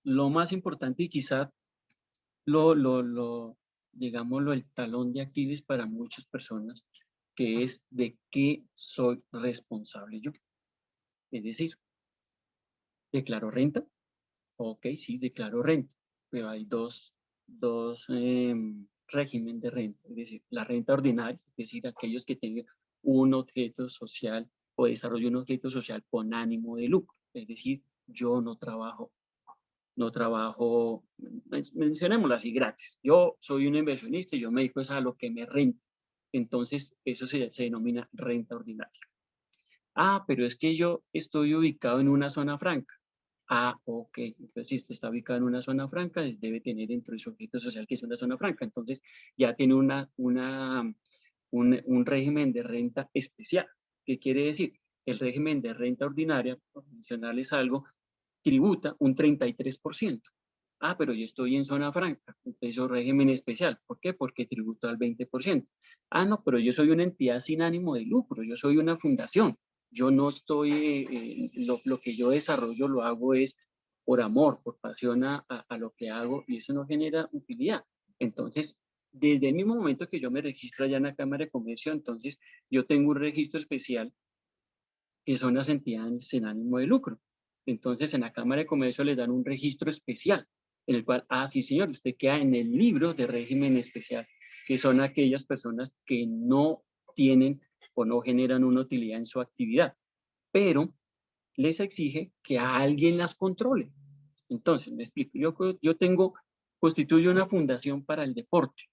lo más importante y quizá digámoslo, el talón de Aquiles para muchas personas, que es de qué soy responsable yo. Es decir, ¿declaro renta? Ok, sí, declaro renta, pero hay dos régimen de renta, es decir, la renta ordinaria, es decir, aquellos que tengan un objeto social o desarrollo un objeto social con ánimo de lucro, es decir, yo no trabajo, mencionémoslo así, gratis. Yo soy un inversionista y yo me dedico a lo que me renta. Entonces, eso se denomina renta ordinaria. Pero es que yo estoy ubicado en una zona franca. Ok. Entonces, si usted está ubicado en una zona franca, debe tener dentro de su objeto social que es una zona franca. Entonces, ya tiene un régimen de renta especial. ¿Qué quiere decir? el régimen de renta ordinaria, por mencionarles algo, tributa un 33%. Ah, pero yo estoy en zona franca, entonces es régimen especial. ¿Por qué? Porque tributo al 20%. Ah, no, pero yo soy una entidad sin ánimo de lucro, yo soy una fundación. Yo no estoy, lo que yo desarrollo lo hago es por amor, por pasión a lo que hago, y eso no genera utilidad. Entonces, desde el mismo momento que yo me registro allá en la Cámara de Comercio, entonces yo tengo un registro especial que son las entidades sin ánimo de lucro. Entonces, en la Cámara de Comercio les dan un registro especial, en el cual, ah, sí, señor, usted queda en el libro de régimen especial, que son aquellas personas que no tienen o no generan una utilidad en su actividad, pero les exige que a alguien las controle. Entonces, me explico, yo constituyo una fundación para el deporte.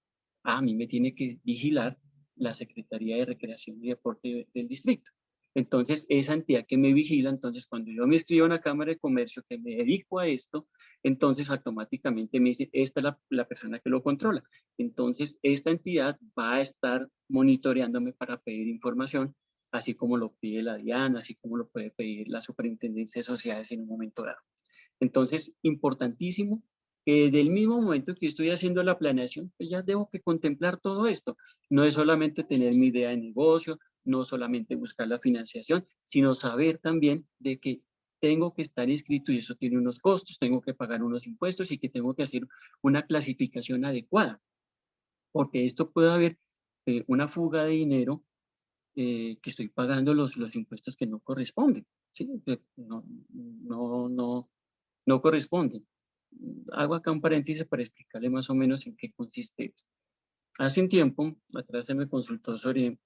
A mí me tiene que vigilar la Secretaría de Recreación y Deporte del distrito. Entonces, esa entidad que me vigila, entonces cuando yo me inscribo en la Cámara de Comercio, que me dedico a esto, entonces automáticamente me dice, esta es la persona que lo controla. Entonces, esta entidad va a estar monitoreándome para pedir información, así como lo pide la DIAN, así como lo puede pedir la Superintendencia de Sociedades en un momento dado. Entonces, importantísimo que desde el mismo momento que estoy haciendo la planeación, pues ya debo que contemplar todo esto. No es solamente tener mi idea de negocio, no solamente buscar la financiación, sino saber también de que tengo que estar inscrito y eso tiene unos costos, tengo que pagar unos impuestos y que tengo que hacer una clasificación adecuada, porque esto puede haber una fuga de dinero que estoy pagando los impuestos que no corresponden, ¿sí? No corresponden. Hago acá un paréntesis para explicarle más o menos en qué consiste esto. Hace un tiempo atrás se me consultó sobre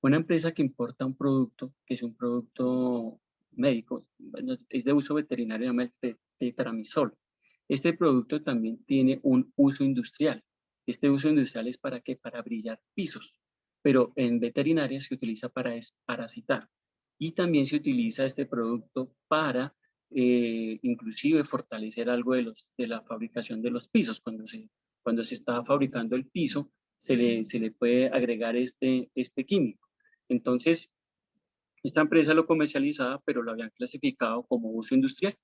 una empresa que importa un producto, que es un producto médico, bueno, es de uso veterinario, se llama el tetramisol. Este producto también tiene un uso industrial. Este uso industrial es para qué? Para brillar pisos, pero en veterinaria se utiliza para desparasitar. Y también se utiliza este producto para inclusive fortalecer algo de la fabricación de los pisos. Cuando se está fabricando el piso, se le puede agregar este químico. Entonces, esta empresa lo comercializaba, pero lo habían clasificado como uso industrial.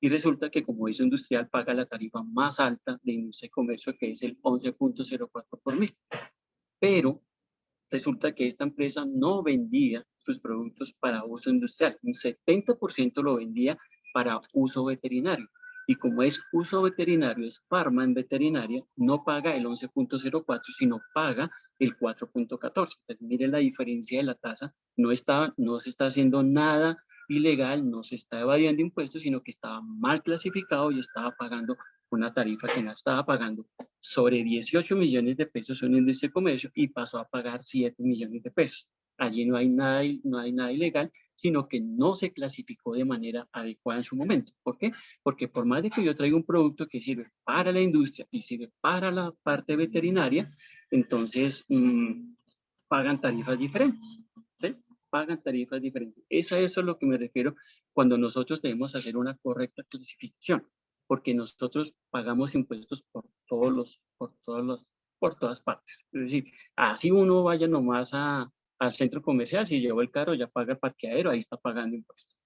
Y resulta que como uso industrial paga la tarifa más alta de industria y comercio, que es el 11.04 por mil. Pero resulta que esta empresa no vendía sus productos para uso industrial. Un 70% lo vendía para uso veterinario. Y como es uso veterinario, es farma en veterinaria, no paga el 11.04, sino paga el 4.14. Entonces, miren la diferencia de la tasa. No se está haciendo nada ilegal, no se está evadiendo impuestos, sino que estaba mal clasificado y estaba pagando una tarifa que no estaba pagando sobre 18 millones de pesos en industria y comercio y pasó a pagar 7 millones de pesos. Allí no hay nada ilegal, sino que no se clasificó de manera adecuada en su momento. ¿Por qué? Porque por más de que yo traiga un producto que sirve para la industria y sirve para la parte veterinaria, entonces pagan tarifas diferentes, ¿sí? Pagan tarifas diferentes. Eso es a lo que me refiero cuando nosotros debemos hacer una correcta clasificación, porque nosotros pagamos impuestos por todas partes. Es decir, así uno vaya nomás al centro comercial, si llevó el carro ya paga el parqueadero, ahí está pagando impuestos.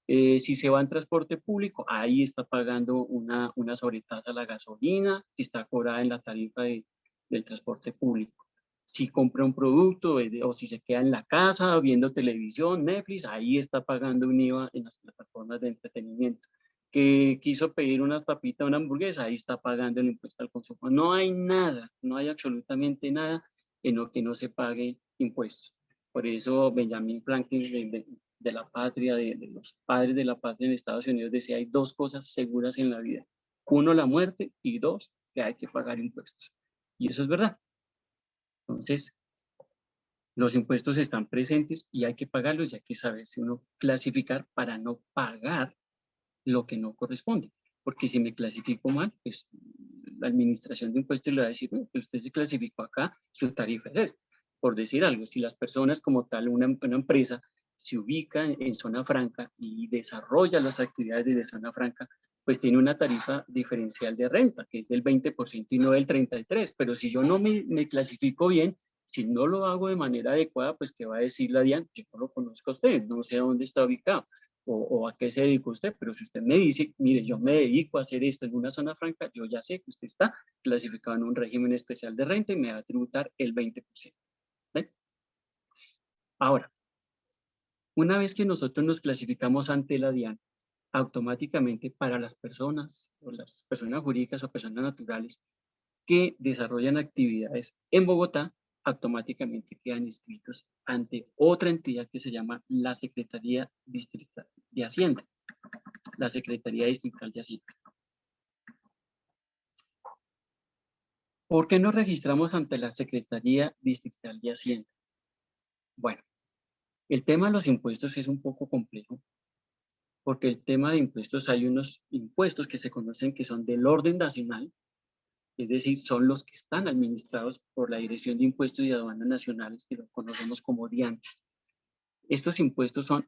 Si se va en transporte público, ahí está pagando una sobretasa a la gasolina, que está cobrada en la tarifa del transporte público. Si compra un producto o si se queda en la casa viendo televisión, Netflix, ahí está pagando un IVA en las plataformas de entretenimiento. Que quiso pedir una papita, una hamburguesa, ahí está pagando el impuesto al consumo. No hay nada, no hay absolutamente nada en lo que no se pague impuestos. Por eso Benjamin Franklin de la patria, de los padres de la patria en Estados Unidos, decía, hay dos cosas seguras en la vida. Uno, la muerte, y dos, que hay que pagar impuestos. Y eso es verdad. Entonces, los impuestos están presentes y hay que pagarlos y hay que saber si uno clasificar para no pagar lo que no corresponde. Porque si me clasifico mal, pues la administración de impuestos le va a decir, pues usted se clasificó acá, su tarifa es esta. Por decir algo, si las personas como tal, una empresa, se ubica en zona franca y desarrolla las actividades de zona franca, pues tiene una tarifa diferencial de renta, que es del 20% y no del 33%. Pero si yo no me clasifico bien, Si no lo hago de manera adecuada, pues ¿qué va a decir la DIAN? Yo no lo conozco a usted, no sé dónde está ubicado o a qué se dedica usted, pero si usted me dice, mire, yo me dedico a hacer esto en una zona franca, yo ya sé que usted está clasificado en un régimen especial de renta y me va a tributar el 20%. ¿Ven? Ahora, una vez que nosotros nos clasificamos ante la DIAN, automáticamente para las personas o las personas jurídicas o personas naturales que desarrollan actividades en Bogotá, automáticamente quedan inscritos ante otra entidad que se llama la Secretaría Distrital de Hacienda. La Secretaría Distrital de Hacienda. ¿Por qué nos registramos ante la Secretaría Distrital de Hacienda? Bueno, el tema de los impuestos es un poco complejo, porque el tema de impuestos, hay unos impuestos que se conocen que son del orden nacional, es decir, son los que están administrados por la Dirección de Impuestos y Aduanas Nacionales, que lo conocemos como DIAN. Estos impuestos son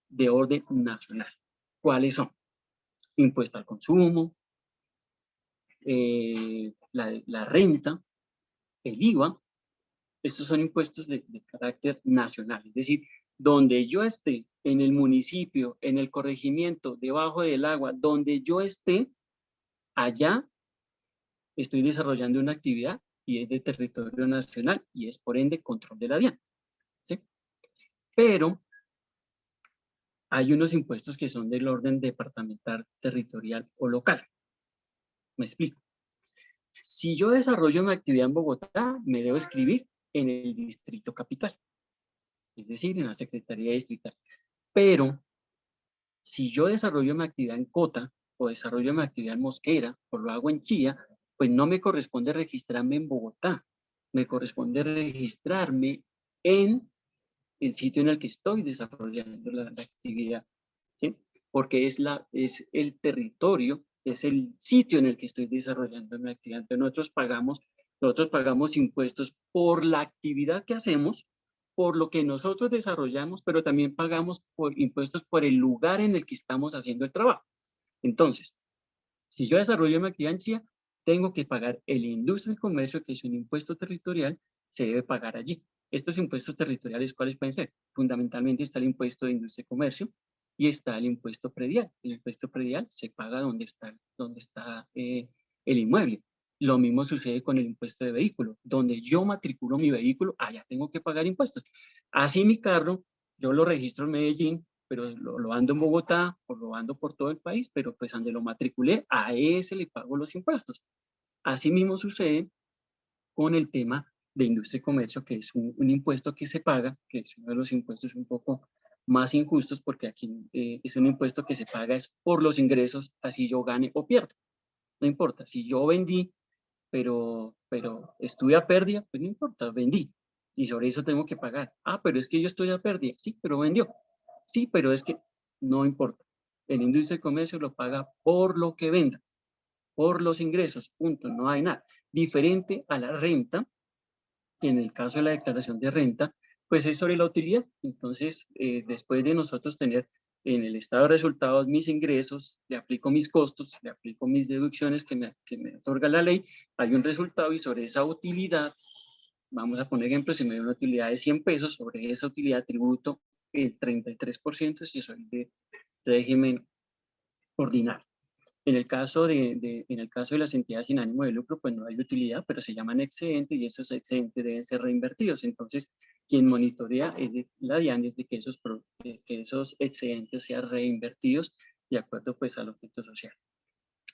de orden nacional. ¿Cuáles son? Impuesto al consumo, la renta, el IVA. Estos son impuestos de carácter nacional, es decir, donde yo esté, en el municipio, en el corregimiento, debajo del agua, donde yo esté, allá estoy desarrollando una actividad y es de territorio nacional y es por ende control de la DIAN. ¿Sí? Pero hay unos impuestos que son del orden departamental, territorial o local. Me explico. Si yo desarrollo mi actividad en Bogotá, me debo inscribir en el distrito capital, es decir, en la Secretaría Distrital. Pero si yo desarrollo mi actividad en Cota o desarrollo mi actividad en Mosquera o lo hago en Chía, pues no me corresponde registrarme en Bogotá, me corresponde registrarme en el sitio en el que estoy desarrollando la actividad, ¿sí? Porque es el territorio, es el sitio en el que estoy desarrollando mi actividad. Entonces nosotros pagamos impuestos por la actividad que hacemos, por lo que nosotros desarrollamos, pero también pagamos impuestos por el lugar en el que estamos haciendo el trabajo. Entonces, si yo desarrollo mi actividad en Chía, tengo que pagar el industria y comercio, que es un impuesto territorial, se debe pagar allí. Estos impuestos territoriales, ¿cuáles pueden ser? Fundamentalmente está el impuesto de industria y comercio y está el impuesto predial. El impuesto predial se paga donde está el inmueble. Lo mismo sucede con el impuesto de vehículo. Donde yo matriculo mi vehículo, allá tengo que pagar impuestos. Así mi carro, yo lo registro en Medellín, pero lo ando en Bogotá o lo ando por todo el país, pero pues donde lo matriculé, a ese le pago los impuestos. Así mismo sucede con el tema de industria y comercio, que es un impuesto que se paga, que es uno de los impuestos un poco más injustos, porque aquí es un impuesto que se paga es por los ingresos, así yo gane o pierda. No importa, si yo vendí, pero estuve a pérdida, pues no importa, vendí. Y sobre eso tengo que pagar. Ah, pero es que yo estoy a pérdida. Sí, pero vendió. Sí, pero es que no importa. El industria y comercio lo paga por lo que venda, por los ingresos, punto, no hay nada. Diferente a la renta, que en el caso de la declaración de renta, pues es sobre la utilidad. Entonces, después de nosotros tener en el estado de resultados mis ingresos, le aplico mis costos, le aplico mis deducciones que me otorga la ley, hay un resultado y sobre esa utilidad, vamos a poner ejemplo, si me dio una utilidad de 100 pesos, sobre esa utilidad tributo el 33% si soy de régimen ordinario. En el caso en el caso de las entidades sin ánimo de lucro, pues no hay utilidad, pero se llaman excedentes y esos excedentes deben ser reinvertidos. Entonces, quien monitorea es la DIAN es de que esos excedentes sean reinvertidos de acuerdo pues al objeto social.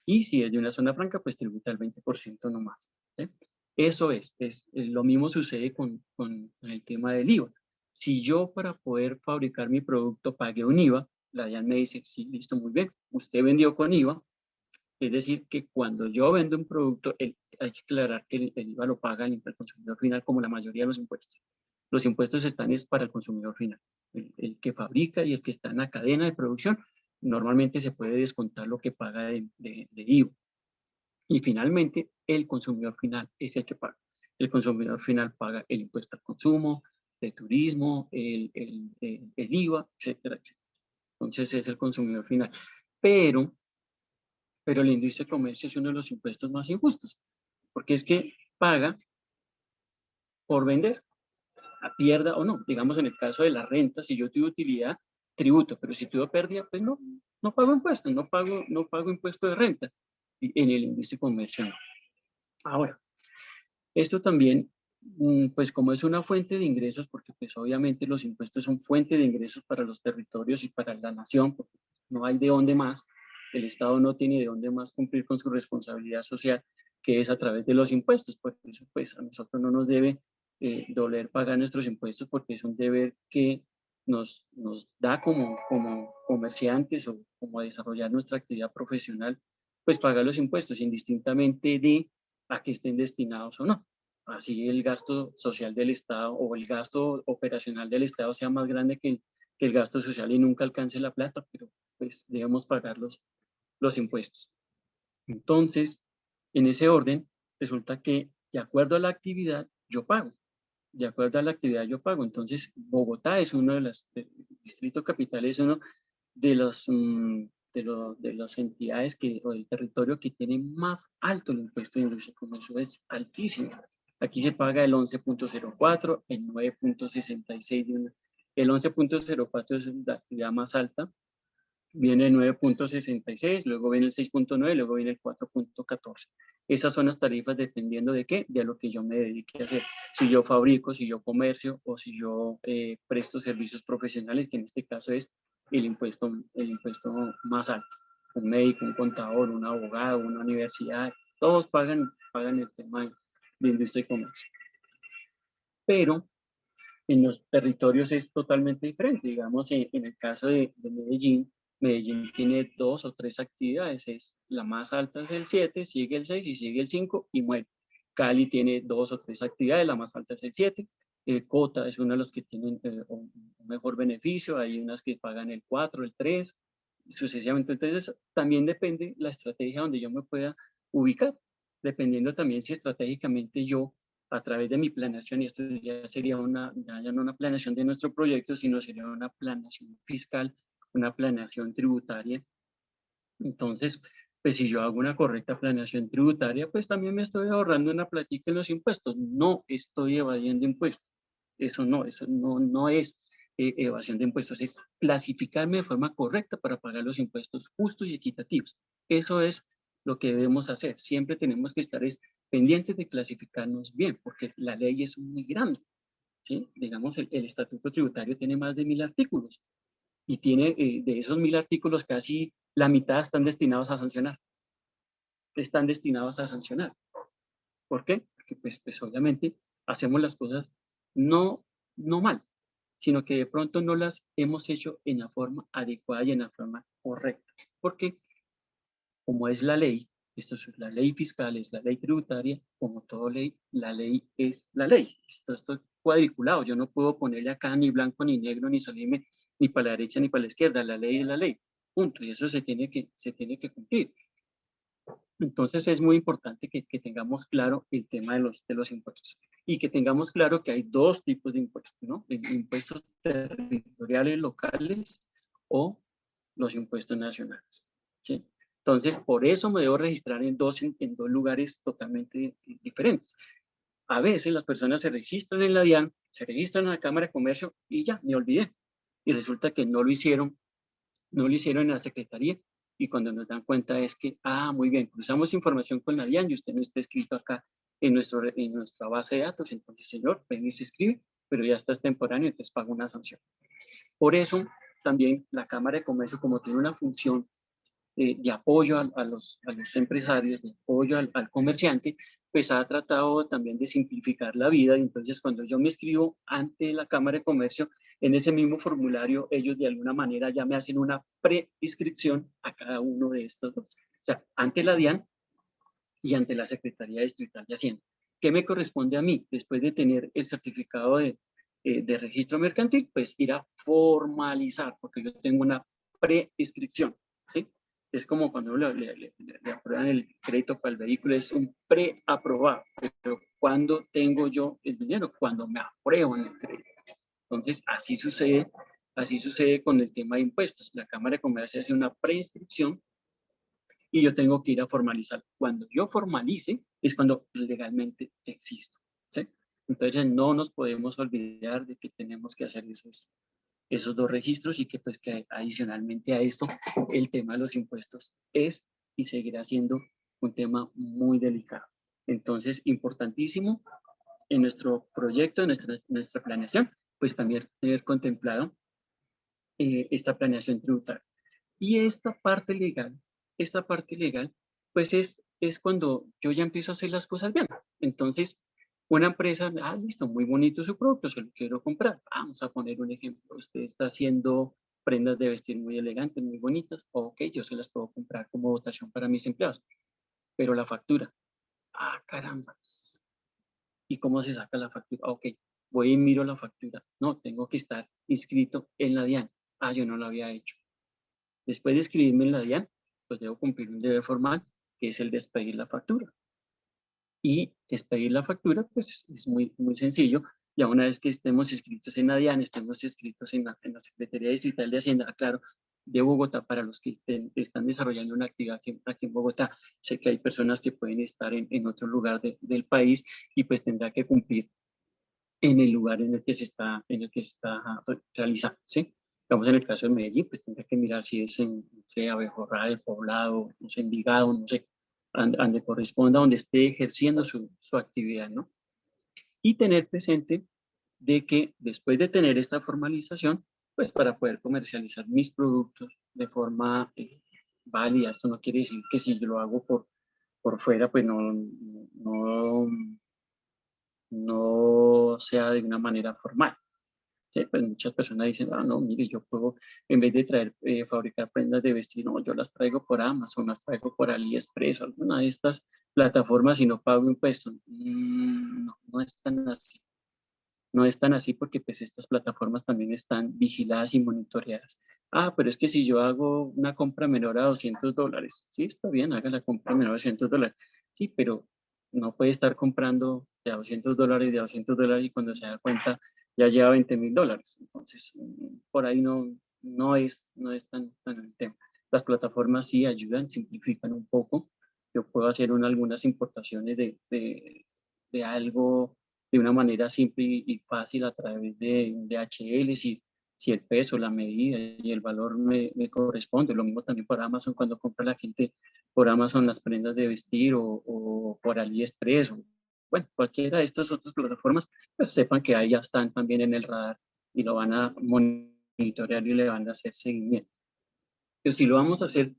Y si es de una zona franca, pues tributa el 20% nomás. ¿Sí? Eso lo mismo sucede con el tema del IVA. Si yo para poder fabricar mi producto pagué un IVA, la DIAN me dice, sí, listo, muy bien, usted vendió con IVA, es decir, que cuando yo vendo un producto, hay que aclarar que el IVA lo paga el consumidor final como la mayoría de los impuestos. Los impuestos están para el consumidor final. El que fabrica y el que está en la cadena de producción, normalmente se puede descontar lo que paga de IVA. Y finalmente, el consumidor final es el que paga. El consumidor final paga el impuesto al consumo, de turismo, el IVA, etcétera, etcétera. Entonces es el consumidor final. Pero la industria de comercio es uno de los impuestos más injustos, porque es que paga por vender. pierda o no. Digamos, en el caso de la renta, si yo tuve utilidad, tributo, pero si tuve pérdida, pues no pago impuestos, no pago impuesto de renta en el índice comercio. Ahora, esto también, pues como es una fuente de ingresos, porque pues obviamente los impuestos son fuente de ingresos para los territorios y para la nación, porque no hay de dónde más, el Estado no tiene de dónde más cumplir con su responsabilidad social, que es a través de los impuestos. Por eso pues a nosotros no nos debe doler pagar nuestros impuestos, porque es un deber que nos da como comerciantes o como desarrollar nuestra actividad profesional, pues pagar los impuestos indistintamente de a que estén destinados o no. Así el gasto social del Estado o el gasto operacional del Estado sea más grande que el gasto social y nunca alcance la plata, pero pues debemos pagar los impuestos. Entonces, en ese orden, resulta que de acuerdo a la actividad, yo pago. De acuerdo a la actividad, yo pago. Entonces, Bogotá es uno de los, el Distrito Capital es uno de los de las entidades o del territorio que tiene más alto el impuesto de industria y comercio, es altísimo. Aquí se paga el 11.04, el 9.66, el 11.04 es la actividad más alta, viene el 9.66, luego viene el 6.9, luego viene el 4.14. Esas son las tarifas dependiendo de qué, de lo que yo me dedique a hacer. Si yo fabrico, si yo comercio o si yo presto servicios profesionales, que en este caso es el impuesto más alto. Un médico, un contador, un abogado, una universidad, todos pagan el tema de industria y comercio. Pero en los territorios es totalmente diferente. Digamos, en el caso de Medellín, Medellín tiene 2 o 3 actividades. La más alta es el 7, sigue el 6 y sigue el 5 y muere. Cali tiene 2 o 3 actividades, la más alta es el 7. Cota es uno de los que tienen un mejor beneficio, hay unas que pagan el 4, el 3, sucesivamente. Entonces, también depende la estrategia donde yo me pueda ubicar, dependiendo también si estratégicamente yo a través de mi planeación, y esto ya sería ya no una planeación de nuestro proyecto, sino sería una planeación fiscal, una planeación tributaria. Entonces, pues si yo hago una correcta planeación tributaria, pues también me estoy ahorrando una platica en los impuestos. No estoy evadiendo impuestos. Eso no es evasión de impuestos, es clasificarme de forma correcta para pagar los impuestos justos y equitativos. Eso es lo que debemos hacer. Siempre tenemos que estar pendientes de clasificarnos bien, porque la ley es muy grande, ¿sí? Digamos, el Estatuto Tributario tiene más de 1000 artículos y tiene de esos 1000 artículos casi la mitad están destinados a sancionar. Están destinados a sancionar. ¿Por qué? Porque pues obviamente hacemos las cosas no mal, sino que de pronto no las hemos hecho en la forma adecuada y en la forma correcta. Porque como es la ley, esto es la ley fiscal, es la ley tributaria, como toda ley, la ley es la ley. Esto es cuadriculado, yo no puedo ponerle acá ni blanco ni negro, ni salirme ni para la derecha ni para la izquierda, la ley es la ley, punto, y eso se tiene que cumplir. Entonces es muy importante que tengamos claro el tema de los impuestos y que tengamos claro que hay dos tipos de impuestos, ¿no? Impuestos territoriales locales o los impuestos nacionales, ¿sí? Entonces, por eso me debo registrar en dos lugares totalmente diferentes. A veces las personas se registran en la DIAN, se registran en la Cámara de Comercio y ya, me olvidé. Y resulta que no lo hicieron en la Secretaría y cuando nos dan cuenta es que, muy bien, cruzamos información con la DIAN y usted no está escrito acá en nuestra base de datos, entonces, señor, ven y se escribe, pero ya está temporáneo, entonces paga una sanción. Por eso, también la Cámara de Comercio, como tiene una función de apoyo a los empresarios, de apoyo al comerciante, pues ha tratado también de simplificar la vida. Y entonces, cuando yo me escribo ante la Cámara de Comercio, en ese mismo formulario, ellos de alguna manera ya me hacen una preinscripción a cada uno de estos dos. O sea, ante la DIAN y ante la Secretaría Distrital de Hacienda. ¿Qué me corresponde a mí después de tener el certificado de registro mercantil? Pues ir a formalizar, porque yo tengo una preinscripción, ¿sí? Es como cuando le aprueban el crédito para el vehículo, es un preaprobado. Pero ¿cuándo tengo yo el dinero? Cuando me aprueban el crédito. Entonces, así sucede con el tema de impuestos. La Cámara de Comercio hace una preinscripción y yo tengo que ir a formalizar. Cuando yo formalice es cuando legalmente existo, ¿sí? Entonces no nos podemos olvidar de que tenemos que hacer esos dos registros y que pues que adicionalmente a esto el tema de los impuestos es y seguirá siendo un tema muy delicado. Entonces, importantísimo en nuestro proyecto, en nuestra planeación, pues también tener contemplado esta planeación tributaria. Y esta parte legal, pues es cuando yo ya empiezo a hacer las cosas bien. Entonces, una empresa, listo, muy bonito su producto, se lo quiero comprar. Vamos a poner un ejemplo. Usted está haciendo prendas de vestir muy elegantes, muy bonitas. Ok, yo se las puedo comprar como dotación para mis empleados. Pero la factura, caramba. ¿Y cómo se saca la factura? Ok, voy y miro la factura. No, tengo que estar inscrito en la DIAN. Yo no lo había hecho. Después de inscribirme en la DIAN, pues debo cumplir un deber formal, que es el de expedir la factura. Y expedir la factura, pues es muy, muy sencillo. Ya una vez que estemos inscritos en la DIAN, estemos inscritos en la Secretaría Distrital de Hacienda, claro, de Bogotá, para los que están desarrollando una actividad aquí en Bogotá. Sé que hay personas que pueden estar en otro lugar del país y pues tendrá que cumplir en el lugar en el que se está realizando, ¿sí? Digamos, en el caso de Medellín, pues tendrá que mirar si es en, no sé, Abejorra, El Poblado, no sé, Envigado, no sé, donde corresponda, donde esté ejerciendo su actividad, ¿no? Y tener presente de que después de tener esta formalización, pues para poder comercializar mis productos de forma válida, esto no quiere decir que si yo lo hago por fuera, pues no sea de una manera formal. ¿Sí? Pues muchas personas dicen, no, mire, yo puedo, en vez de fabricar prendas de vestir, no, yo las traigo por Amazon, las traigo por AliExpress, alguna de estas plataformas y no pago impuestos. No, no es tan así. No es tan así porque pues estas plataformas también están vigiladas y monitoreadas. Pero es que si yo hago una compra menor a $200, sí, está bien, haga la compra menor a $200. Sí, pero no puede estar comprando de $200, de $200 y cuando se da cuenta ya lleva $20,000. Entonces, por ahí no es tan el tema. Las plataformas sí ayudan, simplifican un poco. Yo puedo hacer algunas importaciones de algo de una manera simple y fácil a través de DHL, si el peso, la medida y el valor me corresponde. Lo mismo también por Amazon, cuando compra la gente por Amazon las prendas de vestir o por AliExpress, o, bueno, cualquiera de estas otras plataformas, pues sepan que ahí ya están también en el radar y lo van a monitorear y le van a hacer seguimiento. Pero si lo vamos a hacer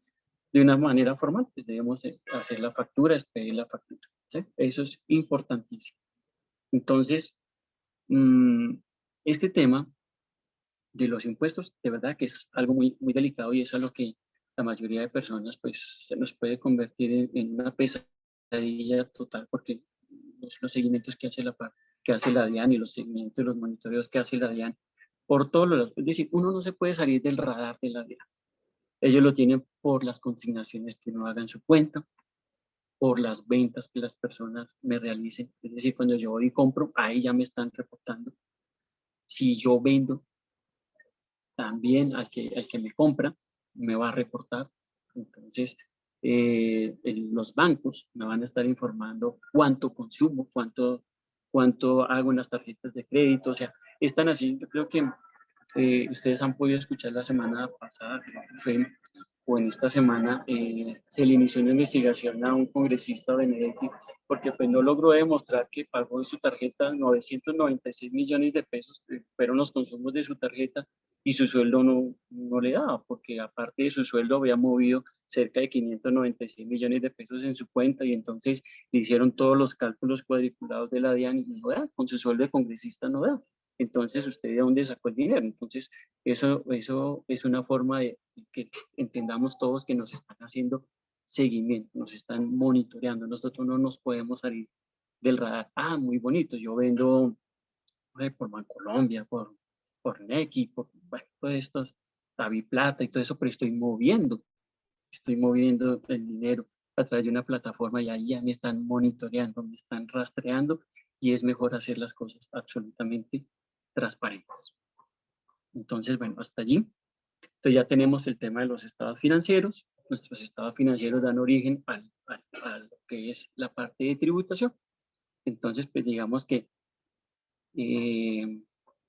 de una manera formal, pues debemos hacer la factura, expedir la factura. ¿Sí? Eso es importantísimo. Entonces, este tema de los impuestos, de verdad que es algo muy, muy delicado y es algo que la mayoría de personas pues se nos puede convertir en una pesadilla total porque los seguimientos que hace la DIAN y los seguimientos, los monitoreos que hace la DIAN por todos los, es decir, uno no se puede salir del radar de la DIAN. Ellos lo tienen por las consignaciones que uno haga en su cuenta, por las ventas que las personas me realicen. Es decir, cuando yo voy y compro, ahí ya me están reportando. Si yo vendo, también al que me compra me va a reportar. Entonces, los bancos me van a estar informando cuánto consumo, cuánto hago en las tarjetas de crédito. O sea, están así. Yo creo que ustedes han podido escuchar la semana pasada, creo que fue, o en esta semana, se le inició una investigación a un congresista Benedetti porque pues no logró demostrar que pagó en su tarjeta 996 millones de pesos, que fueron los consumos de su tarjeta, y su sueldo no le daba, porque aparte de su sueldo había movido cerca de 596 millones de pesos en su cuenta, y entonces le hicieron todos los cálculos cuadriculados de la DIAN y no da, con su sueldo de congresista no da. Entonces, ¿usted de dónde sacó el dinero? Entonces, eso es una forma de que entendamos todos que nos están haciendo seguimiento, nos están monitoreando. Nosotros no nos podemos salir del radar. Muy bonito, yo vendo por Bancolombia, por Nequi, bueno, todos estos, Plata y todo eso, pero estoy moviendo el dinero a través de una plataforma y ahí ya me están monitoreando, me están rastreando y es mejor hacer las cosas absolutamente transparentes. Entonces, bueno, hasta allí. Entonces ya tenemos el tema de los estados financieros. Nuestros estados financieros dan origen a lo que es la parte de tributación. Entonces, pues digamos que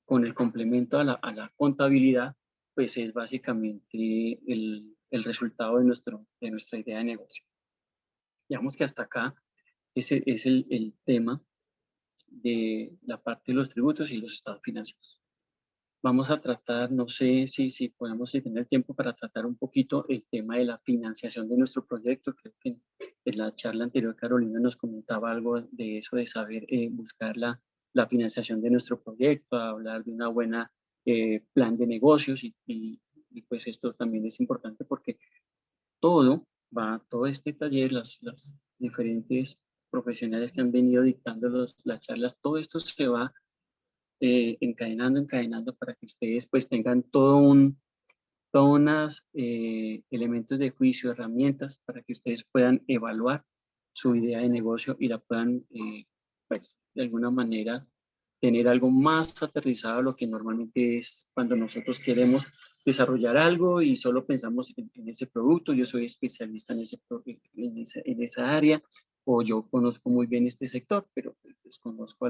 con el complemento a la contabilidad, pues es básicamente el resultado de nuestra idea de negocio. Digamos que hasta acá ese es el tema de la parte de los tributos y los estados financieros. Vamos a tratar, no sé si podemos tener tiempo para tratar un poquito el tema de la financiación de nuestro proyecto. Creo que en la charla anterior Carolina nos comentaba algo de eso, de saber buscar la financiación de nuestro proyecto, hablar de una buena plan de negocios y pues esto también es importante porque todo este taller, las diferentes profesionales que han venido dictando las charlas, todo esto se va encadenando para que ustedes pues tengan todos unos elementos de juicio, herramientas para que ustedes puedan evaluar su idea de negocio y la puedan pues de alguna manera tener algo más aterrizado a lo que normalmente es cuando nosotros queremos desarrollar algo y solo pensamos en ese producto. Yo soy especialista en esa área, o yo conozco muy bien este sector, pero pues, desconozco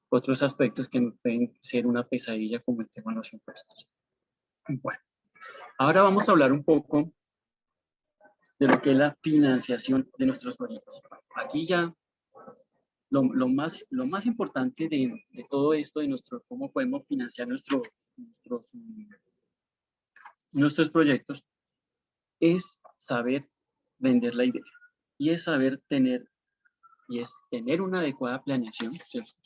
otros aspectos que me pueden ser una pesadilla, como el tema de los impuestos. Bueno, ahora vamos a hablar un poco de lo que es la financiación de nuestros proyectos. Aquí ya lo más importante de todo esto, de cómo podemos financiar nuestros proyectos, es saber vender la idea. Y es tener una adecuada planeación,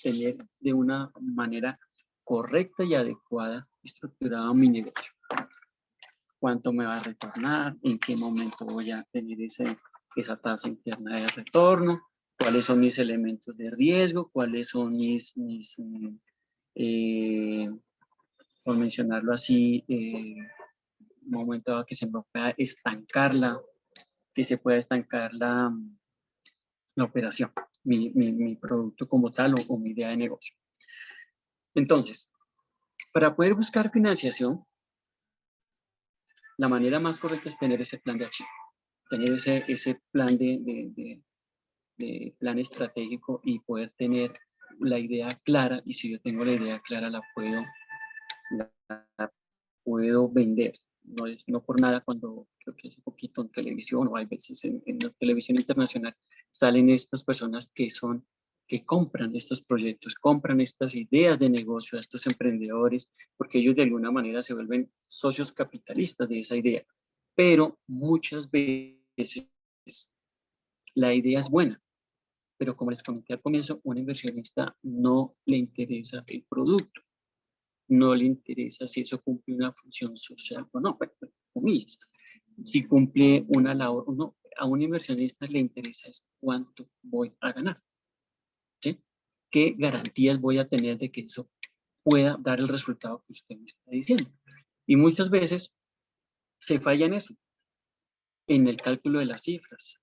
tener de una manera correcta y adecuada estructurado mi negocio. ¿Cuánto me va a retornar? ¿En qué momento voy a tener esa tasa interna de retorno? ¿Cuáles son mis elementos de riesgo? ¿Cuáles son por mencionarlo así, un momento dado que se me pueda estancar la operación, mi producto como tal o mi idea de negocio? Entonces, para poder buscar financiación, la manera más correcta es tener ese plan de acción, tener ese plan de plan estratégico y poder tener la idea clara. Y si yo tengo la idea clara, la puedo vender. No por nada, cuando creo que hace poquito en televisión o hay veces en la televisión internacional salen estas personas que compran estos proyectos, compran estas ideas de negocio a estos emprendedores, porque ellos de alguna manera se vuelven socios capitalistas de esa idea. Pero muchas veces la idea es buena, pero como les comenté al comienzo, un inversionista no le interesa el producto, no le interesa si eso cumple una función social o no, bueno, comillas. Si cumple una labor o no, a un inversionista le interesa es cuánto voy a ganar, ¿sí? ¿Qué garantías voy a tener de que eso pueda dar el resultado que usted me está diciendo? Y muchas veces se falla en eso, en el cálculo de las cifras,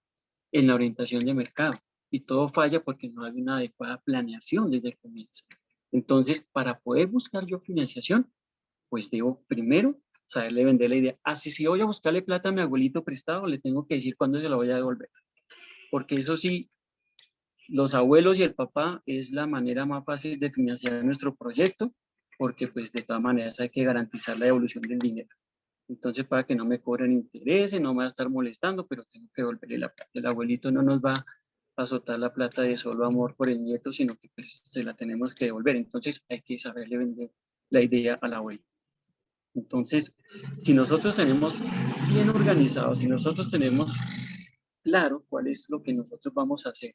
en la orientación de mercado, y todo falla porque no hay una adecuada planeación desde el comienzo. Entonces, para poder buscar yo financiación, pues debo primero saberle vender la idea. Así si voy a buscarle plata a mi abuelito prestado, le tengo que decir cuándo se la voy a devolver. Porque eso sí, los abuelos y el papá es la manera más fácil de financiar nuestro proyecto, porque pues de todas maneras hay que garantizar la devolución del dinero. Entonces, para que no me cobren intereses, no me va a estar molestando, pero tengo que devolverle la plata. El abuelito no nos va a azotar la plata de solo amor por el nieto, sino que pues se la tenemos que devolver. Entonces, hay que saberle vender la idea al abuelo. Entonces, si nosotros tenemos bien organizado, si nosotros tenemos claro cuál es lo que nosotros vamos a hacer,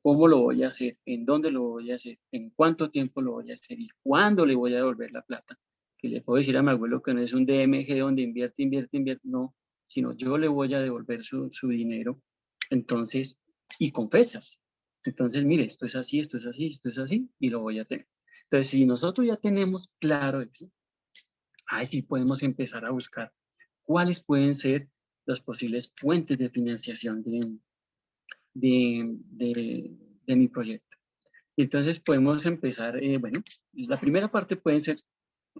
cómo lo voy a hacer, en dónde lo voy a hacer, en cuánto tiempo lo voy a hacer y cuándo le voy a devolver la plata, que le puedo decir a mi abuelo que no es un DMG donde invierte, no, sino yo le voy a devolver su dinero, entonces, y con fechas. Entonces, mire, esto es así, esto es así, esto es así, y lo voy a tener. Entonces, si nosotros ya tenemos claro eso, ahí sí podemos empezar a buscar cuáles pueden ser las posibles fuentes de financiación de mi proyecto. Entonces podemos empezar, bueno, la primera parte puede ser,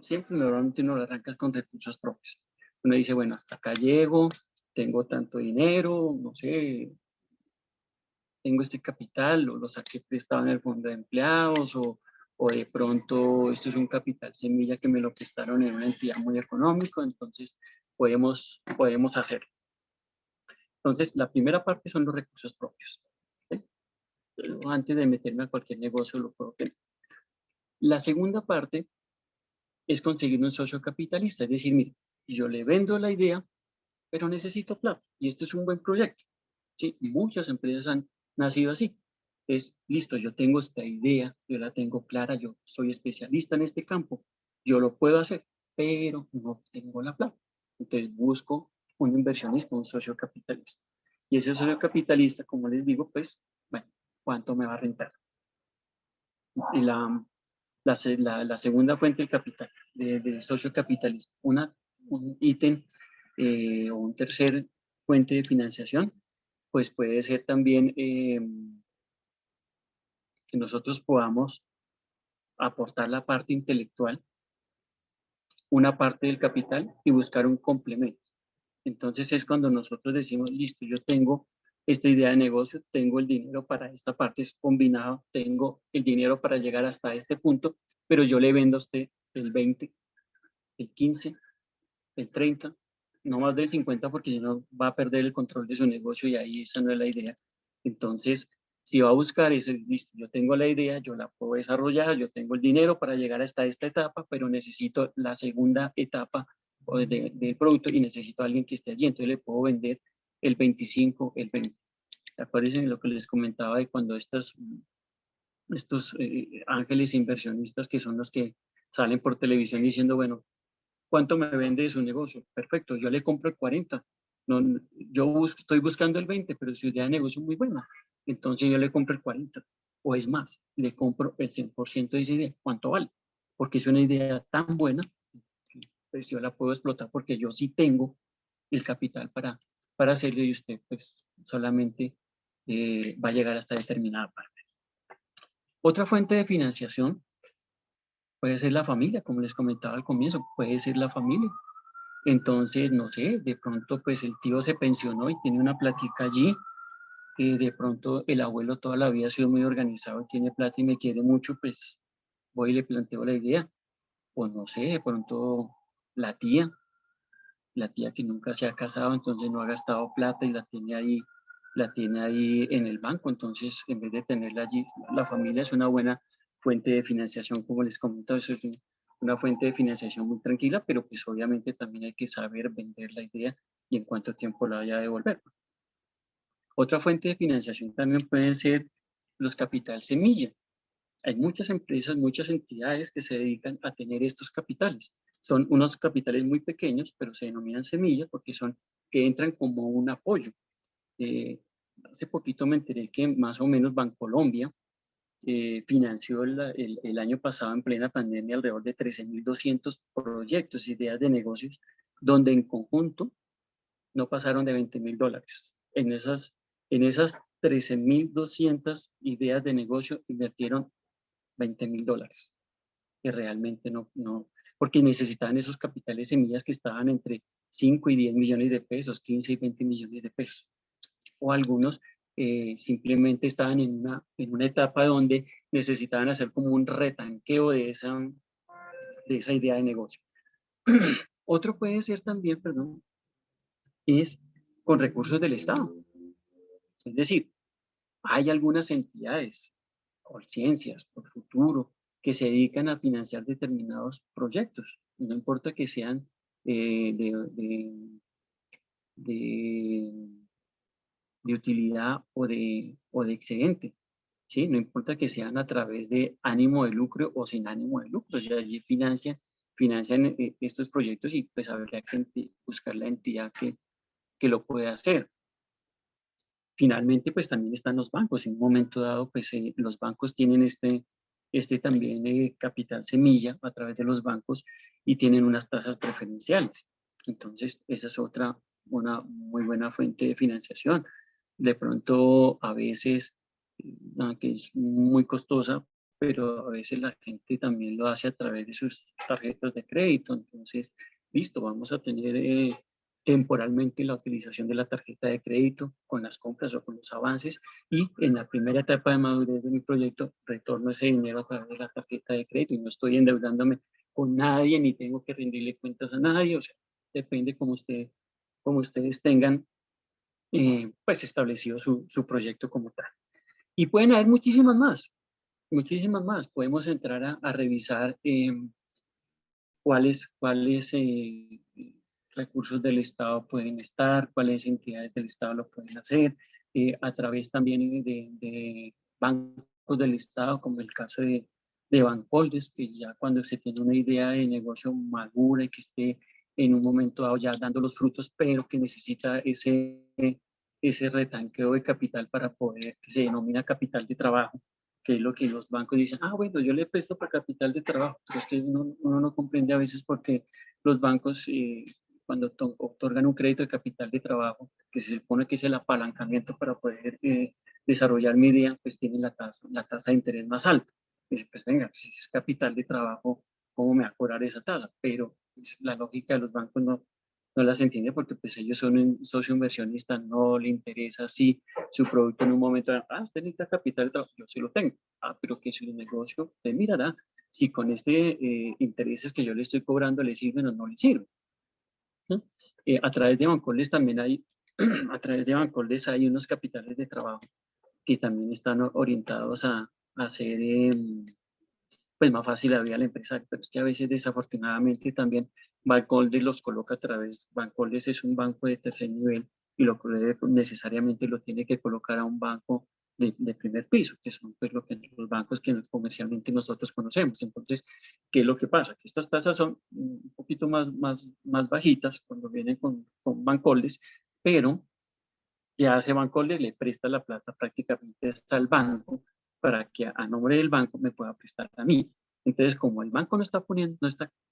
siempre normalmente uno lo arranca con recursos propios. Uno dice, bueno, hasta acá llego, tengo tanto dinero, no sé, tengo este capital, o lo saqué prestado en el fondo de empleados, o de pronto esto es un capital semilla que me lo prestaron en una entidad muy económica, entonces podemos hacerlo. Entonces, la primera parte son los recursos propios. ¿Sí? Antes de meterme a cualquier negocio lo puedo tener. La segunda parte es conseguir un socio capitalista, es decir, mire, yo le vendo la idea, pero necesito plata, y este es un buen proyecto. ¿Sí? Muchas empresas han nacido así. Es, listo, yo tengo esta idea, yo la tengo clara, yo soy especialista en este campo, yo lo puedo hacer, pero no tengo la plata. Entonces busco un inversionista, un socio capitalista. Y ese socio capitalista, como les digo, pues, bueno, ¿cuánto me va a rentar? Y la segunda fuente del capital, de socio capitalista, un ítem o un tercer fuente de financiación, pues puede ser también que nosotros podamos aportar la parte intelectual, una parte del capital y buscar un complemento. Entonces es cuando nosotros decimos, listo, yo tengo esta idea de negocio, tengo el dinero para esta parte, es combinado, tengo el dinero para llegar hasta este punto, pero yo le vendo a usted el 20, el 15, el 30, no más del 50, porque si no va a perder el control de su negocio y ahí esa no es la idea. Entonces, si va a buscar eso, listo, yo tengo la idea, yo la puedo desarrollar, yo tengo el dinero para llegar hasta esta etapa, pero necesito la segunda etapa del producto y necesito a alguien que esté allí, entonces le puedo vender el 25, el 20. Acuérdense lo que les comentaba de cuando estos ángeles inversionistas que son los que salen por televisión diciendo, bueno, ¿cuánto me vende de su negocio? Perfecto, yo le compro el 40. No, estoy buscando el 20, pero su idea de negocio es muy buena. Entonces yo le compro el 40. O es más, le compro el 100% de esa idea. ¿Cuánto vale? Porque es una idea tan buena, pues yo la puedo explotar porque yo sí tengo el capital para hacerlo y usted pues solamente va a llegar hasta determinada parte. Otra fuente de financiación puede ser la familia, como les comentaba al comienzo, puede ser la familia. Entonces, no sé, de pronto pues el tío se pensionó y tiene una plática allí, de pronto el abuelo toda la vida ha sido muy organizado y tiene plata y me quiere mucho, pues voy y le planteo la idea. O no sé, de pronto la tía que nunca se ha casado, entonces no ha gastado plata y la tiene ahí en el banco, entonces en vez de tenerla allí, la familia es una buena fuente de financiación, como les comento, eso es una fuente de financiación muy tranquila, pero pues obviamente también hay que saber vender la idea y en cuánto tiempo la vaya a devolver. Otra fuente de financiación también pueden ser los capital semilla. Hay muchas empresas, muchas entidades que se dedican a tener estos capitales. Son unos capitales muy pequeños, pero se denominan semillas porque son que entran como un apoyo. Hace poquito me enteré que más o menos Bancolombia financió el año pasado en plena pandemia alrededor de 13.200 proyectos, ideas de negocios, donde en conjunto no pasaron de $20.000. En esas 13.200 ideas de negocio invirtieron $20.000, que realmente no, porque necesitaban esos capitales semillas que estaban entre 5 y 10 millones de pesos, 15 y 20 millones de pesos. O algunos simplemente estaban en una etapa donde necesitaban hacer como un retanqueo de esa idea de negocio. Otro puede ser también, perdón, es con recursos del Estado. Es decir, hay algunas entidades, por ciencias, por futuro, que se dedican a financiar determinados proyectos. No importa que sean de utilidad o de excedente. ¿Sí? No importa que sean a través de ánimo de lucro o sin ánimo de lucro. O sea, allí financian estos proyectos y pues habría que buscar la entidad que lo pueda hacer. Finalmente, pues también están los bancos. En un momento dado, pues los bancos tienen este también capital semilla a través de los bancos y tienen unas tasas preferenciales. Entonces, esa es una muy buena fuente de financiación. De pronto, a veces, que es muy costosa, pero a veces la gente también lo hace a través de sus tarjetas de crédito. Entonces, listo, vamos a tener temporalmente la utilización de la tarjeta de crédito con las compras o con los avances, y en la primera etapa de madurez de mi proyecto retorno ese dinero a través de la tarjeta de crédito y no estoy endeudándome con nadie ni tengo que rendirle cuentas a nadie. O sea, depende como ustedes tengan pues establecido su proyecto como tal. Y pueden haber muchísimas más. Podemos entrar a revisar cuáles recursos del Estado pueden estar, cuáles entidades del Estado lo pueden hacer, a través también de bancos del Estado, como el caso de Bancoldes, que ya cuando se tiene una idea de negocio madura y que esté en un momento dado ya dando los frutos, pero que necesita ese retanqueo de capital para poder, que se denomina capital de trabajo, que es lo que los bancos dicen, bueno, yo le presto para capital de trabajo, pero es que uno no comprende a veces porque los bancos, cuando otorgan un crédito de capital de trabajo, que se supone que es el apalancamiento para poder desarrollar mi idea, pues tienen la tasa de interés más alta. Pues venga, si es capital de trabajo, ¿cómo me va a cobrar esa tasa? Pero pues, la lógica de los bancos no las entiende porque pues ellos son un socio inversionista, no le interesa si su producto en un momento, usted necesita capital de trabajo, yo sí lo tengo, pero que su negocio, usted mirará si con intereses que yo le estoy cobrando le sirven o no le sirven. ¿Sí? A través de Bancoldes también hay, a través de Bancoldes hay unos capitales de trabajo que también están orientados a hacer pues más fácil la vida al empresario, pero es que a veces desafortunadamente también Bancoldes los coloca a través, Bancoldes es un banco de tercer nivel y lo necesariamente lo tiene que colocar a un banco de primer piso, que son pues los bancos que comercialmente nosotros conocemos. Entonces, ¿qué es lo que pasa? Que estas tasas son un poquito más bajitas cuando vienen con Bancoldes, pero que hace Bancoldes le presta la plata prácticamente hasta el banco para que a nombre del banco me pueda prestar a mí. Entonces, como el banco no está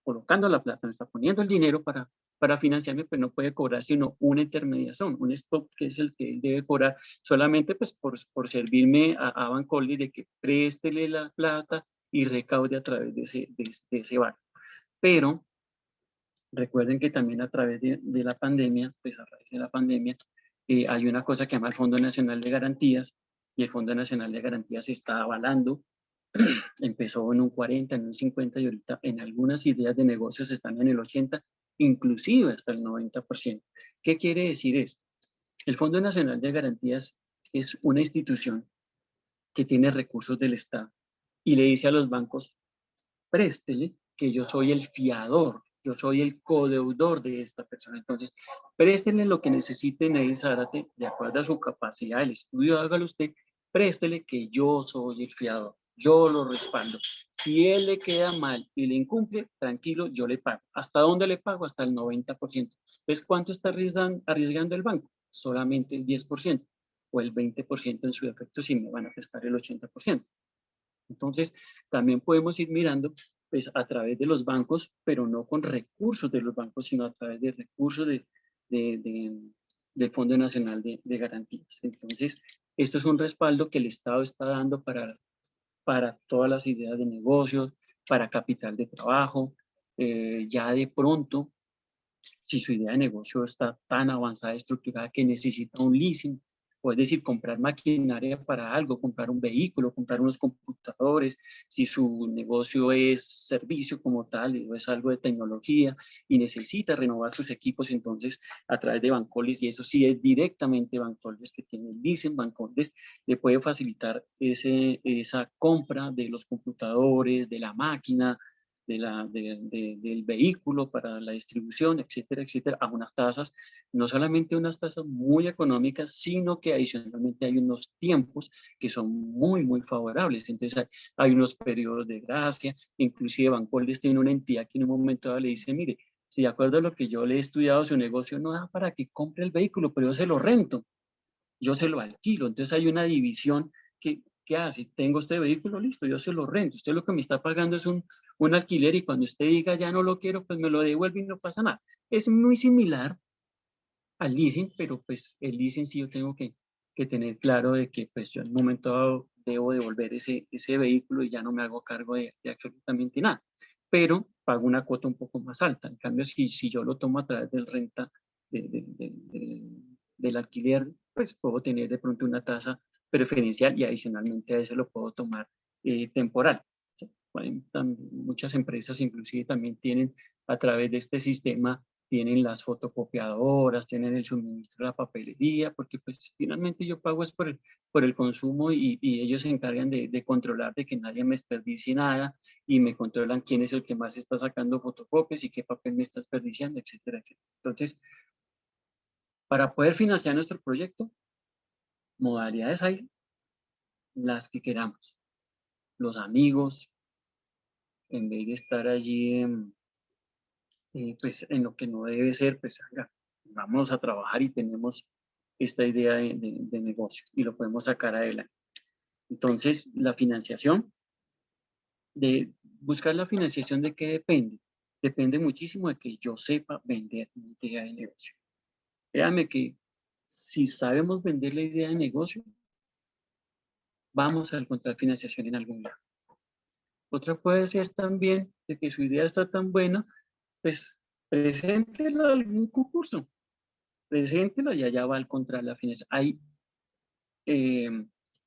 colocando la plata, no está poniendo el dinero para financiarme, pues no puede cobrar sino una intermediación, un stop que es el que él debe cobrar solamente pues por servirme a Bancoldes de que préstele la plata y recaude a través de ese banco. Pero recuerden que también a través de la pandemia, pues a raíz de la pandemia, hay una cosa que se llama el Fondo Nacional de Garantías, y el Fondo Nacional de Garantías se está avalando. Empezó en un 40, en un 50, y ahorita en algunas ideas de negocios están en el 80, inclusive hasta el 90%. ¿Qué quiere decir esto? El Fondo Nacional de Garantías es una institución que tiene recursos del Estado y le dice a los bancos, préstele, que yo soy el fiador, yo soy el codeudor de esta persona. Entonces, préstele lo que necesite Neil Zárate, de acuerdo a su capacidad, el estudio, hágalo usted, préstele que yo soy el fiador, yo lo respaldo. Si él le queda mal y le incumple, tranquilo, yo le pago. ¿Hasta dónde le pago? Hasta el 90%. Entonces, ¿cuánto está arriesgando el banco? Solamente el 10% o el 20% en su defecto si me van a prestar el 80%. Entonces, también podemos ir mirando pues, a través de los bancos, pero no con recursos de los bancos, sino a través de recursos del Fondo Nacional de Garantías. Entonces, esto es un respaldo que el Estado está dando para todas las ideas de negocios, para capital de trabajo. Ya de pronto, si su idea de negocio está tan avanzada, estructurada, que necesita un leasing, o es decir, comprar maquinaria para algo, comprar un vehículo, comprar unos computadores, si su negocio es servicio como tal, o es algo de tecnología y necesita renovar sus equipos, entonces a través de Bancoldes, y eso sí es directamente Bancoldes que tiene el leasing, Bancoldes le puede facilitar esa compra de los computadores, de la máquina, del vehículo para la distribución, etcétera, etcétera, a unas tasas, no solamente unas tasas muy económicas, sino que adicionalmente hay unos tiempos que son muy favorables. Entonces hay unos periodos de gracia, inclusive Bancoldes tiene una entidad que en un momento dado le dice, mire, si de acuerdo a lo que yo le he estudiado, su negocio no da para que compre el vehículo, pero yo se lo rento, yo se lo alquilo. Entonces hay una división que hace, tengo este vehículo, listo, yo se lo rento. Usted lo que me está pagando es un alquiler y cuando usted diga ya no lo quiero, pues me lo devuelve y no pasa nada. Es muy similar al leasing, pero pues el leasing sí yo tengo que tener claro de que pues yo en un momento dado debo devolver ese vehículo y ya no me hago cargo de absolutamente nada. Pero pago una cuota un poco más alta. En cambio, si yo lo tomo a través del renta, del alquiler, pues puedo tener de pronto una tasa preferencial y adicionalmente a eso lo puedo tomar temporal. Muchas empresas inclusive también tienen a través de este sistema, tienen las fotocopiadoras, tienen el suministro de la papelería, porque pues finalmente yo pago es por el consumo y ellos se encargan de controlar de que nadie me desperdicie nada y me controlan quién es el que más está sacando fotocopias y qué papel me está desperdiciando, etcétera, etcétera. Entonces, para poder financiar nuestro proyecto, modalidades hay las que queramos. Los amigos, en vez de estar allí pues en lo que no debe ser, pues vamos a trabajar y tenemos esta idea de negocio y lo podemos sacar adelante. Entonces, la financiación, buscar la financiación de qué depende. Depende muchísimo de que yo sepa vender mi idea de negocio. Créame que si sabemos vender la idea de negocio, vamos a encontrar financiación en algún lado. Otra puede ser también de que su idea está tan buena, pues preséntela a algún concurso, preséntela y allá va a encontrar la financiación. Hay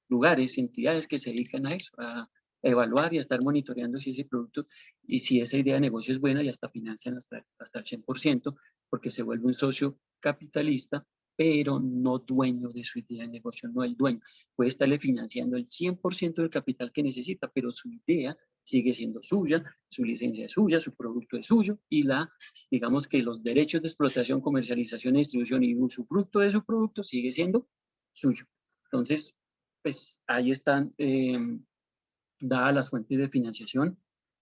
lugares, entidades que se dedican a eso, a evaluar y a estar monitoreando si ese producto y si esa idea de negocio es buena y hasta financian hasta el 100%, porque se vuelve un socio capitalista, pero no dueño de su idea de negocio, no el dueño. Puede estarle financiando el 100% del capital que necesita, pero su idea sigue siendo suya, su licencia es suya, su producto es suyo y digamos que los derechos de explotación, comercialización, distribución y usufructo de su producto sigue siendo suyo. Entonces, pues ahí están dadas las fuentes de financiación,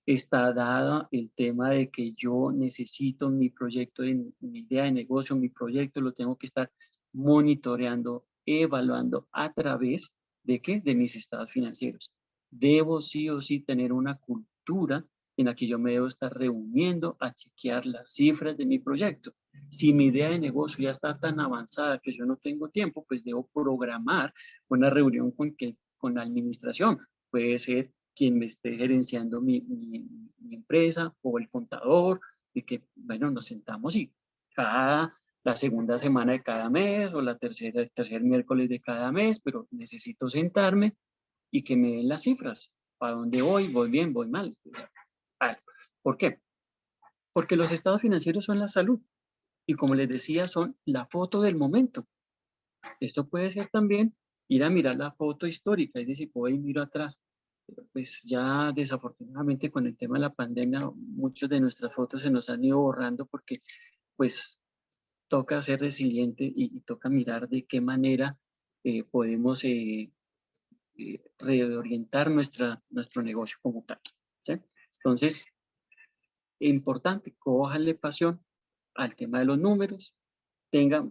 está dada el tema de que yo necesito mi proyecto, mi idea de negocio, mi proyecto, lo tengo que estar monitoreando, evaluando a través de ¿qué? De mis estados financieros. Debo sí o sí tener una cultura en la que yo me debo estar reuniendo a chequear las cifras de mi proyecto. Si mi idea de negocio ya está tan avanzada que yo no tengo tiempo, pues debo programar una reunión con la administración. Puede ser quien me esté gerenciando mi empresa o el contador, y que, bueno, nos sentamos y la segunda semana de cada mes o el tercer miércoles de cada mes, pero necesito sentarme y que me den las cifras. ¿Para dónde voy? ¿Voy bien? ¿Voy mal? ¿Por qué? Porque los estados financieros son la salud y como les decía, son la foto del momento. Esto puede ser también ir a mirar la foto histórica, es decir, puedo ir miro atrás. Pues ya desafortunadamente con el tema de la pandemia, muchas de nuestras fotos se nos han ido borrando porque pues toca ser resiliente y toca mirar de qué manera podemos reorientar nuestro negocio como tal. ¿Sí? Entonces, importante, cójale pasión al tema de los números, tenga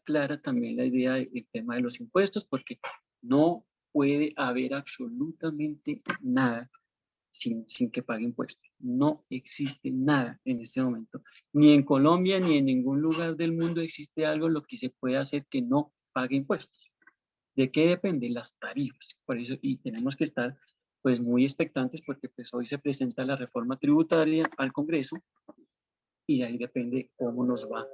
clara también la idea del tema de los impuestos, porque no puede haber absolutamente nada sin que pague impuestos. No existe nada en este momento. Ni en Colombia ni en ningún lugar del mundo existe algo en lo que se puede hacer que no pague impuestos. ¿De qué depende? Las tarifas. Por eso, y tenemos que estar pues muy expectantes porque pues hoy se presenta la reforma tributaria al Congreso y ahí depende cómo nos va,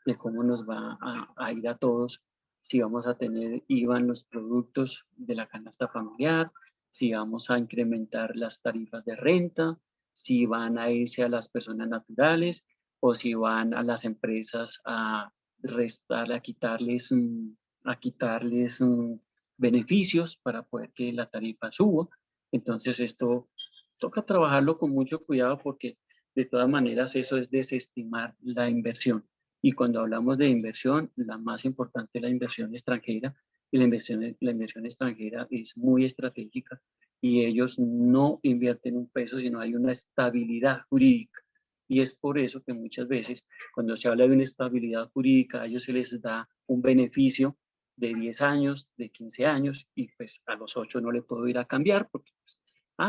de cómo nos va a ir a todos, si vamos a tener IVA en los productos de la canasta familiar, si vamos a incrementar las tarifas de renta, si van a irse a las personas naturales o si van a las empresas a restar, a quitarles beneficios para poder que la tarifa suba. Entonces esto toca trabajarlo con mucho cuidado porque de todas maneras eso es desestimar la inversión. Y cuando hablamos de inversión, la más importante es la inversión extranjera. Y la inversión extranjera es muy estratégica y ellos no invierten un peso, sino hay una estabilidad jurídica. Y es por eso que muchas veces cuando se habla de una estabilidad jurídica, a ellos se les da un beneficio de 10 años, de 15 años, y pues a los 8 no le puedo ir a cambiar porque pues,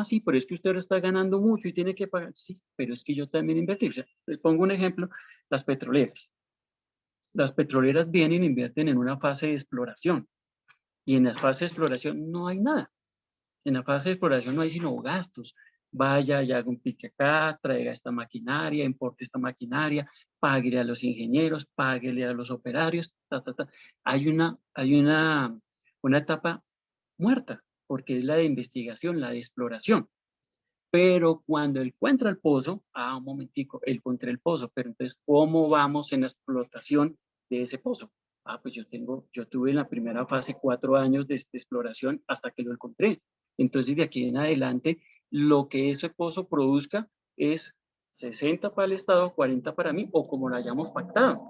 sí, pero es que usted ahora está ganando mucho y tiene que pagar. Sí, pero es que yo también invertí. O sea, les pongo un ejemplo, las petroleras. Las petroleras vienen e invierten en una fase de exploración y en la fase de exploración no hay nada. En la fase de exploración no hay sino gastos, vaya y haga un pique acá, traiga esta maquinaria, importe esta maquinaria, páguele a los ingenieros, páguele a los operarios, ta, ta, ta. Hay una etapa muerta, porque es la de investigación, la de exploración. Pero cuando encuentra el pozo, un momentico, encontré el pozo, pero entonces, ¿cómo vamos en la explotación de ese pozo? Pues yo tuve en la primera fase 4 años de exploración hasta que lo encontré. Entonces, de aquí en adelante, lo que ese pozo produzca es 60 para el Estado, 40 para mí, o como lo hayamos pactado.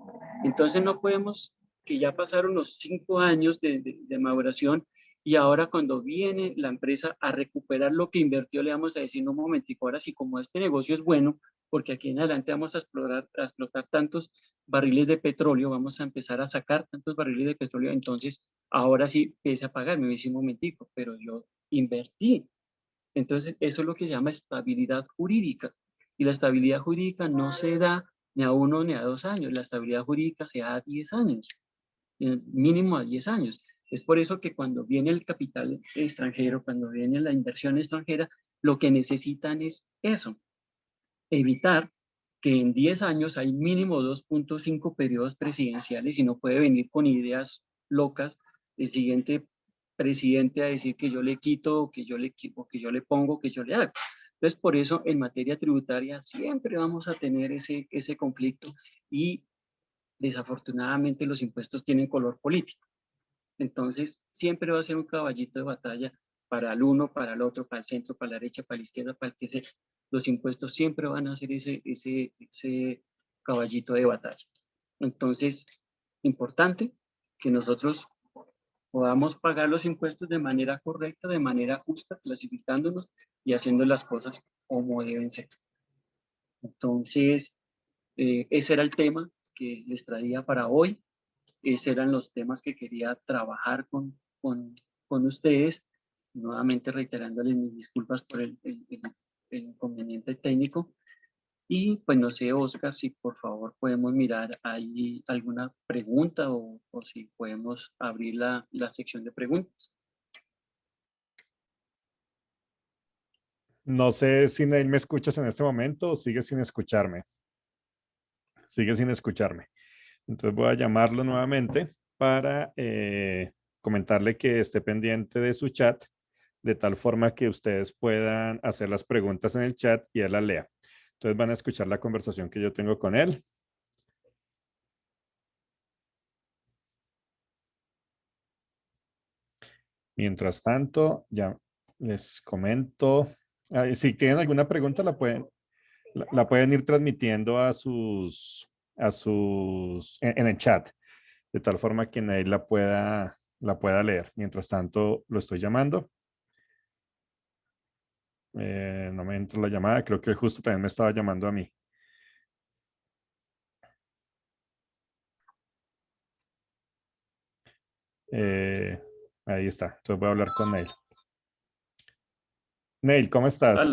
Entonces, no podemos, que ya pasaron los 5 años de maduración, y ahora cuando viene la empresa a recuperar lo que invirtió, le vamos a decir, no, un momentico, ahora sí, como este negocio es bueno, porque aquí en adelante vamos a explotar tantos barriles de petróleo, vamos a empezar a sacar tantos barriles de petróleo, entonces ahora sí empieza a pagar, me dice un momentico, pero yo invertí. Entonces eso es lo que se llama estabilidad jurídica. Y la estabilidad jurídica no se da ni a 1 ni a 2 años, la estabilidad jurídica se da a 10 años, mínimo a 10 años. Es por eso que cuando viene el capital extranjero, cuando viene la inversión extranjera, lo que necesitan es eso, evitar que en 10 años hay mínimo 2.5 periodos presidenciales y no puede venir con ideas locas el siguiente presidente a decir que yo le quito, o que yo le pongo, o que yo le hago. Entonces, por eso en materia tributaria siempre vamos a tener ese conflicto y desafortunadamente los impuestos tienen color político. Entonces, siempre va a ser un caballito de batalla para el uno, para el otro, para el centro, para la derecha, para la izquierda, para el que sea. Los impuestos siempre van a ser ese caballito de batalla. Entonces, importante que nosotros podamos pagar los impuestos de manera correcta, de manera justa, clasificándonos y haciendo las cosas como deben ser. Entonces, ese era el tema que les traía para hoy. Esos eran los temas que quería trabajar con ustedes. Nuevamente reiterándoles mis disculpas por el inconveniente técnico. Y pues no sé, Oscar, si por favor podemos mirar ahí alguna pregunta o si podemos abrir la sección de preguntas. No sé si Neil me escuchas en este momento o sigue sin escucharme. Sigue sin escucharme. Entonces voy a llamarlo nuevamente para comentarle que esté pendiente de su chat, de tal forma que ustedes puedan hacer las preguntas en el chat y él las lea. Entonces van a escuchar la conversación que yo tengo con él. Mientras tanto, ya les comento. Si tienen alguna pregunta, la pueden ir transmitiendo en el chat, de tal forma que nadie la pueda leer. Mientras tanto, lo estoy llamando. No me entra la llamada, creo que justo también me estaba llamando a mí. Ahí está, entonces voy a hablar con Neil. Neil, ¿cómo estás?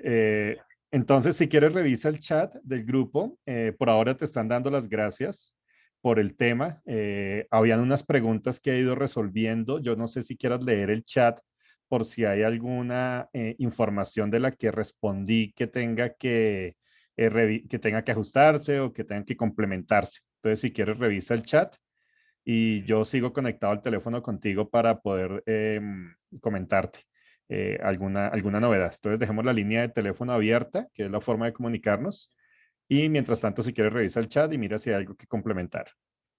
Eh, entonces, si quieres, revisa el chat del grupo. Por ahora te están dando las gracias por el tema. Habían unas preguntas que he ido resolviendo. Yo no sé si quieras leer el chat por si hay alguna información de la que respondí que tenga que ajustarse o que tenga que complementarse. Entonces, si quieres, revisa el chat y yo sigo conectado al teléfono contigo para poder comentarte alguna novedad. Entonces dejemos la línea de teléfono abierta, que es la forma de comunicarnos. Y mientras tanto, si quieres, revisa el chat y mira si hay algo que complementar.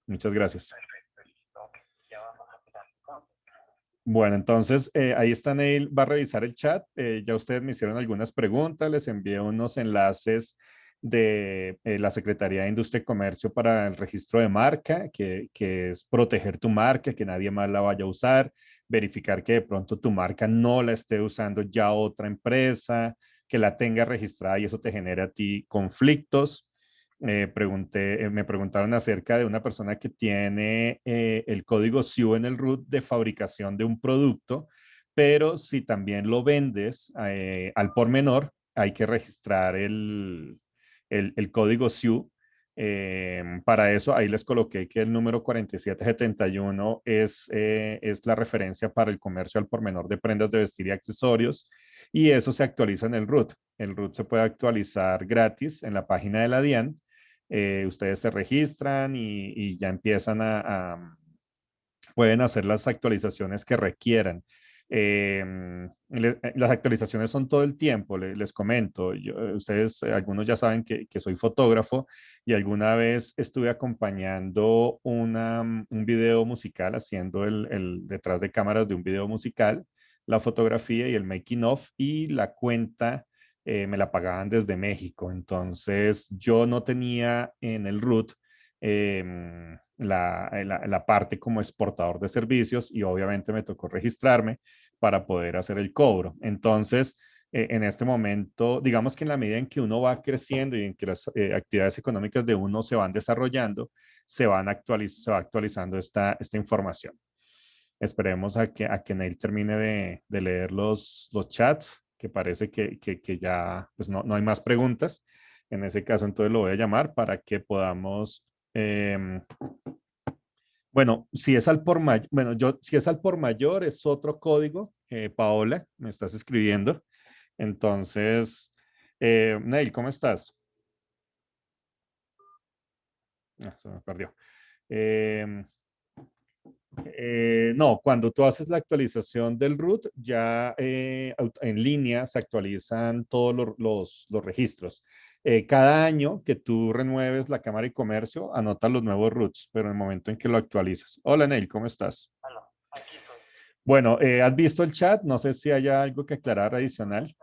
Muchas gracias. Bueno, entonces ahí está Neil, va a revisar el chat. Ya ustedes me hicieron algunas preguntas, les envié unos enlaces de la Secretaría de Industria y Comercio para el registro de marca, que es proteger tu marca, que nadie más la vaya a usar, verificar que de pronto tu marca no la esté usando ya otra empresa, que la tenga registrada y eso te genera a ti conflictos. Me preguntaron acerca de una persona que tiene el código SIU en el root de fabricación de un producto, pero si también lo vendes al por menor, hay que registrar el código SIU. Para eso, ahí les coloqué que el número 4771 es la referencia para el comercio al por menor de prendas de vestir y accesorios. y eso se actualiza en el root. El root se puede actualizar gratis en la página de la DIAN. Ustedes se registran y ya empiezan pueden hacer las actualizaciones que requieran. Las actualizaciones son todo el tiempo, les comento. Ustedes, algunos ya saben que soy fotógrafo y alguna vez estuve acompañando un video musical, haciendo el detrás de cámaras de un video musical, la fotografía y el making of, y la cuenta me la pagaban desde México. Entonces yo no tenía en el root la parte como exportador de servicios y obviamente me tocó registrarme para poder hacer el cobro. Entonces, en este momento, digamos que en la medida en que uno va creciendo y en que las actividades económicas de uno se van desarrollando, se va actualizando esta información. Esperemos a que Neil termine de leer los chats, que parece que ya pues no hay más preguntas. En ese caso, entonces lo voy a llamar para que podamos bueno, si es al por mayor, bueno, si es al por mayor es otro código. Paola, me estás escribiendo. Entonces, Neil, ¿cómo estás? Se me perdió. Eh, no, cuando tú haces la actualización del root, ya en línea se actualizan todos los registros. Cada año que tú renueves la Cámara de Comercio, anota los nuevos roots, pero en el momento en que lo actualizas. Hola, Neil, ¿cómo estás? Aló, aquí estoy. Bueno, ¿has visto el chat? No sé si hay algo que aclarar adicional.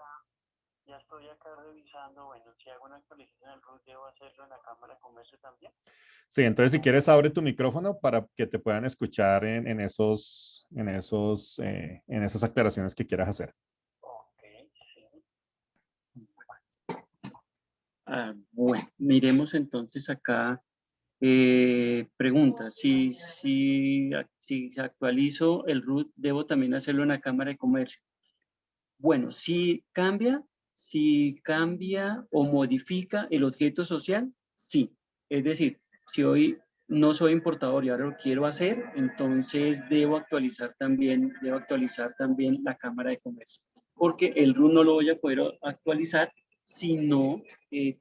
Ya estoy acá revisando. Bueno, si hago una actualización del root, ¿debo hacerlo en la Cámara de Comercio también? Sí, entonces si quieres abre tu micrófono para que te puedan escuchar en esas aclaraciones que quieras hacer. Ok, sí. Bueno, miremos entonces acá. Pregunta, si actualizo el root, ¿debo también hacerlo en la Cámara de Comercio? Bueno, si cambia o modifica el objeto social, sí. Es decir, si hoy no soy importador y ahora lo quiero hacer, entonces debo actualizar también la Cámara de Comercio, porque el RUT no lo voy a poder actualizar si no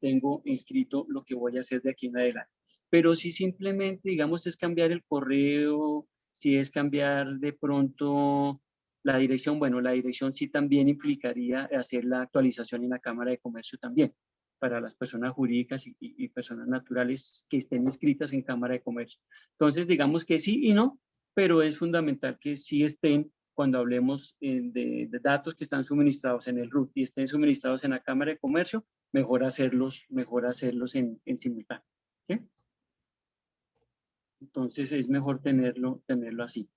tengo inscrito lo que voy a hacer de aquí en adelante. Pero si simplemente, digamos, es cambiar el correo, si es cambiar de pronto la dirección, bueno, la dirección sí también implicaría hacer la actualización en la Cámara de Comercio también, para las personas jurídicas y personas naturales que estén inscritas en Cámara de Comercio. Entonces, digamos que sí y no, pero es fundamental que sí estén, cuando hablemos de datos que están suministrados en el RUT y estén suministrados en la Cámara de Comercio, mejor hacerlos en simultáneo. ¿Sí? Entonces, es mejor tenerlo así.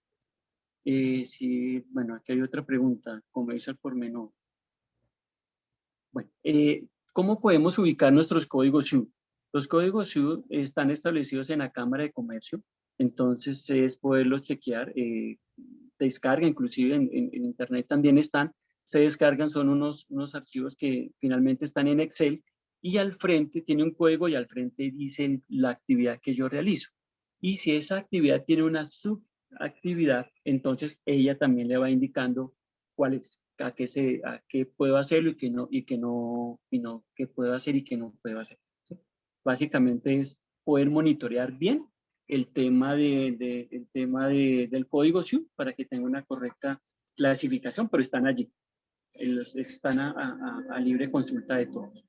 Sí, bueno, aquí hay otra pregunta, como dice el pormenor. Bueno, ¿cómo podemos ubicar nuestros códigos SHU? Los códigos SHU están establecidos en la Cámara de Comercio, entonces es poderlos chequear, descarga, inclusive en Internet también están, se descargan, son unos archivos que finalmente están en Excel y al frente tiene un código y al frente dice la actividad que yo realizo. Y si esa actividad tiene una subactividad, entonces ella también le va indicando cuál es, a qué puedo hacerlo qué puedo hacer y qué no puedo hacer. ¿Sí? Básicamente es poder monitorear bien del código SHU para que tenga una correcta clasificación, pero están allí, están a libre consulta de todos.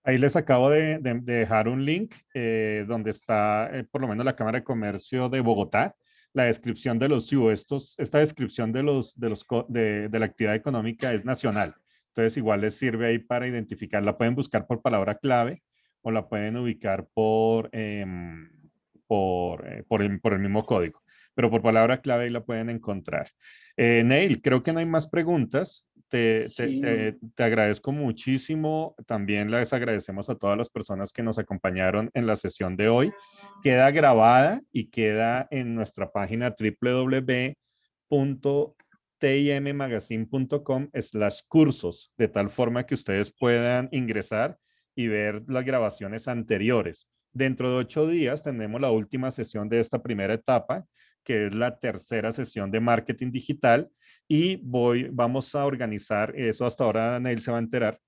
Ahí les acabo de dejar un link donde está por lo menos la Cámara de Comercio de Bogotá, la descripción de los SIU. Esta descripción de la actividad económica es nacional. Entonces igual les sirve ahí para identificar. La pueden buscar por palabra clave o la pueden ubicar por el mismo código. Pero por palabra clave ahí la pueden encontrar. Neil, creo que no hay más preguntas. Sí, no. Te agradezco muchísimo. También les agradecemos a todas las personas que nos acompañaron en la sesión de hoy. Queda grabada y queda en nuestra página www.timmagazine.com/cursos, de tal forma que ustedes puedan ingresar y ver las grabaciones anteriores. Dentro de 8 días tenemos la última sesión de esta primera etapa, que es la tercera sesión de marketing digital. y vamos a organizar, eso hasta ahora Neil se va a enterar,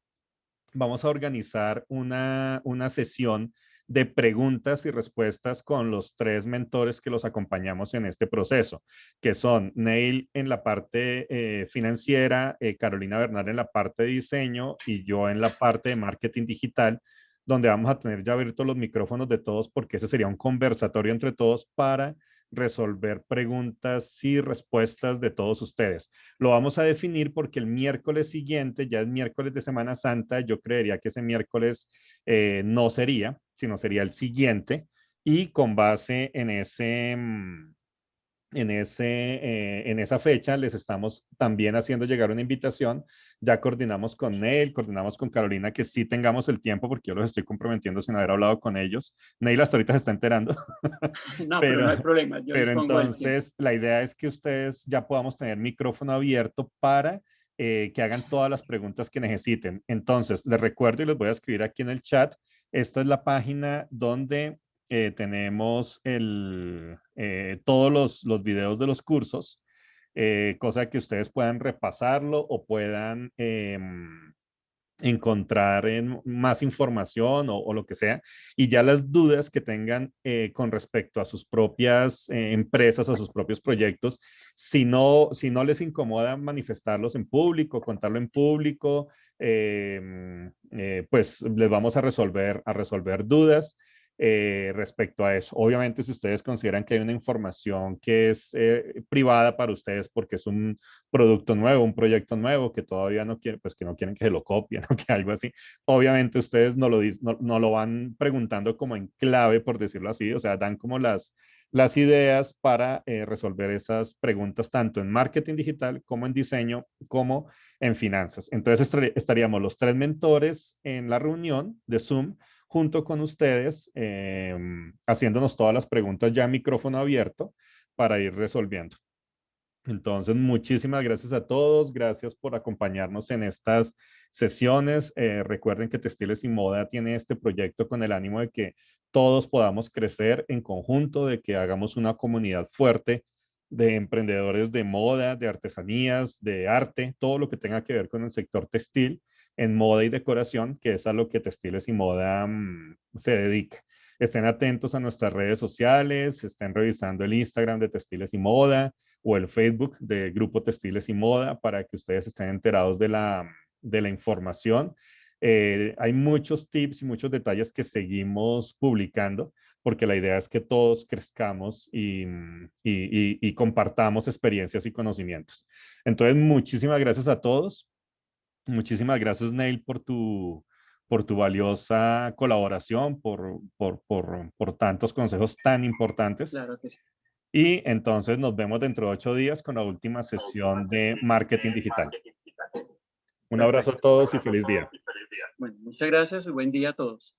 vamos a organizar una sesión de preguntas y respuestas con los 3 mentores que los acompañamos en este proceso, que son Neil en la parte financiera, Carolina Bernal en la parte de diseño y yo en la parte de marketing digital, donde vamos a tener ya abiertos los micrófonos de todos porque ese sería un conversatorio entre todos para resolver preguntas y respuestas de todos ustedes. Lo vamos a definir porque el miércoles siguiente, ya es miércoles de Semana Santa, yo creería que ese miércoles no sería, sino sería el siguiente, y con base en en esa fecha les estamos también haciendo llegar una invitación. Ya coordinamos con Neil, coordinamos con Carolina que sí tengamos el tiempo porque yo los estoy comprometiendo sin haber hablado con ellos. Neil hasta ahorita se está enterando. No, pero pero, no hay problema, yo pero dispongo del tiempo. entonces la idea es que ustedes ya podamos tener micrófono abierto para que hagan todas las preguntas que necesiten. Entonces, les recuerdo y les voy a escribir aquí en el chat. Esta es la página donde tenemos todos los videos de los cursos, cosa que ustedes puedan repasarlo o puedan encontrar más información o lo que sea, y ya las dudas que tengan con respecto a sus propias empresas o sus propios proyectos, si no les incomoda manifestarlos en público, contarlo en público, pues les vamos a resolver dudas. Respecto a eso. Obviamente, si ustedes consideran que hay una información que es privada para ustedes porque es un producto nuevo, un proyecto nuevo que todavía no quieren, pues que no quieren que se lo copien o que algo así, obviamente ustedes no lo van preguntando como en clave, por decirlo así, o sea, dan como las ideas para resolver esas preguntas tanto en marketing digital como en diseño, como en finanzas. Entonces estaríamos los 3 mentores en la reunión de Zoom junto con ustedes, haciéndonos todas las preguntas ya a micrófono abierto para ir resolviendo. Entonces, muchísimas gracias a todos. Gracias por acompañarnos en estas sesiones. Recuerden que Textiles y Moda tiene este proyecto con el ánimo de que todos podamos crecer en conjunto, de que hagamos una comunidad fuerte de emprendedores de moda, de artesanías, de arte, todo lo que tenga que ver con el sector textil en moda y decoración, que es a lo que Textiles y Moda se dedica. Estén atentos a nuestras redes sociales, estén revisando el Instagram de Textiles y Moda o el Facebook de Grupo Textiles y Moda para que ustedes estén enterados de la información. Hay muchos tips y muchos detalles que seguimos publicando porque la idea es que todos crezcamos y compartamos experiencias y conocimientos. Entonces, muchísimas gracias a todos. Muchísimas gracias, Neil, por tu valiosa colaboración, por tantos consejos tan importantes. Claro que sí. Y entonces nos vemos dentro de 8 días con la última sesión de marketing digital. Un abrazo a Perfecto. todos y feliz día. Bueno, muchas gracias y buen día a todos.